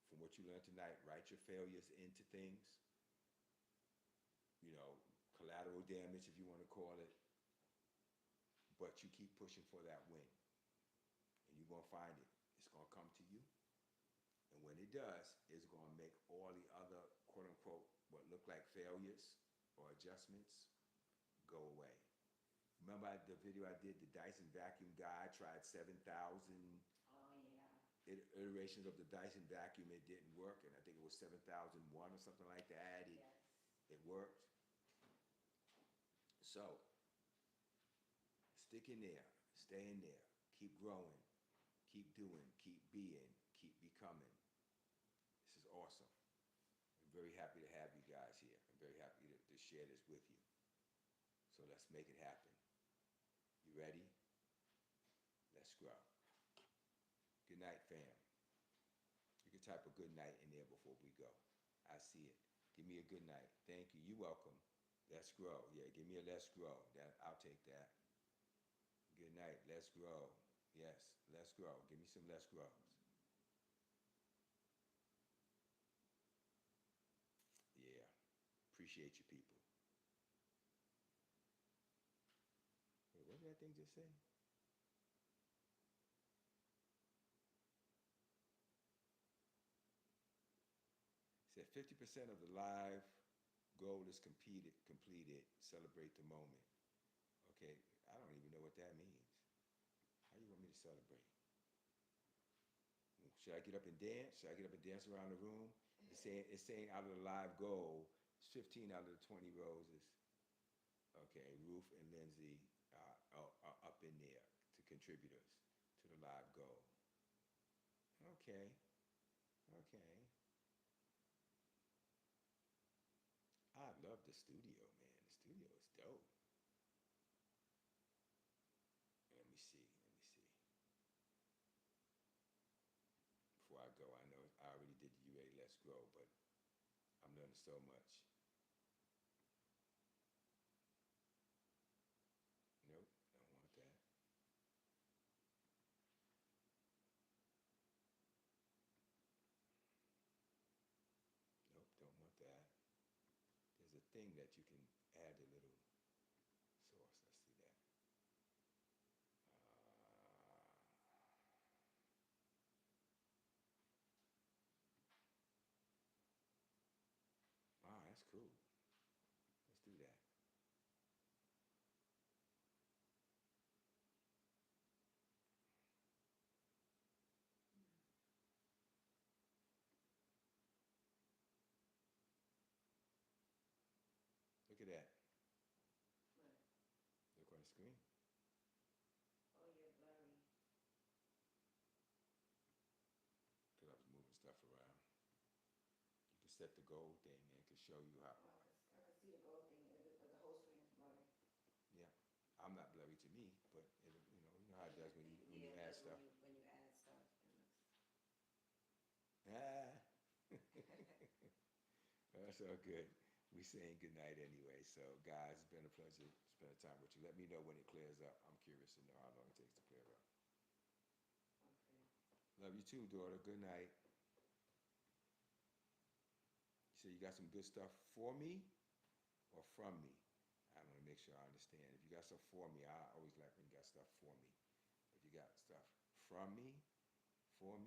From what you learned tonight, write your failures into things. You know, collateral damage, if you want to call it. But you keep pushing for that win. And you're going to find it. It's going to come to you. And when it does, it's going to make all the other, quote unquote, what look like failures or adjustments go away. Remember the video I did, the Dyson vacuum guy, tried 7,000 Oh, yeah. iterations of the Dyson vacuum, it didn't work, and I think it was 7001 or something like that. Yes. It worked. So, stick in there, stay in there, keep growing, keep doing, keep being, keep becoming. This is awesome. I'm very happy to have you guys here. I'm very happy to share this with you. So let's make it happen. You ready? Let's grow. Good night, fam. You can type a good night in there before we go. I see it. Give me a good night. Thank you. You're welcome. Let's grow. Yeah, give me a let's grow. I'll take that. Good night. Let's grow. Yes, let's grow. Give me some let's grows. Yeah. Appreciate you people. Wait, what did that thing just say? Said 50% of the live goal is completed. Celebrate the moment. Okay, I don't even know what that means. How you want me to celebrate? Should I get up and dance? Should I get up and dance around the room? It's saying out of the live goal, 15 out of the 20 roses. Okay, Ruth and Lindsay are up in there to contributors to the live goal. Okay. I love the studio, man. The studio is dope. Let me see. Before I go, I know I already did the You Ready, Let's Grow, but I'm learning so much. Nope, don't want that. Nope, don't want that. There's a thing that you can add a little source. Let's see that. That's cool. Let's do that. Look at that. What? Look on the screen. Oh, you're blurry. Because I was moving stuff around. You can set the goal thing and it can show you how. Oh, I can see the gold thing, but the whole screen is blurry. Yeah, I'm not blurry to me, but you know how it does when you add stuff. When you add stuff, it looks. That's all good. We saying good night anyway. So guys, it's been a pleasure spending time with you. Let me know when it clears up. I'm curious to know how long it takes to clear up. Okay. Love you too, daughter. Good night. You say you got some good stuff for me or from me? I want to make sure I understand. If you got stuff for me, I always like when you got stuff for me. If you got stuff from me, for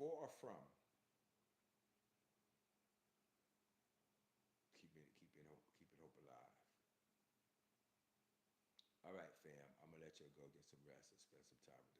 or from? Keep it hope alive. All right, fam. I'm gonna let you go get some rest and spend some time with the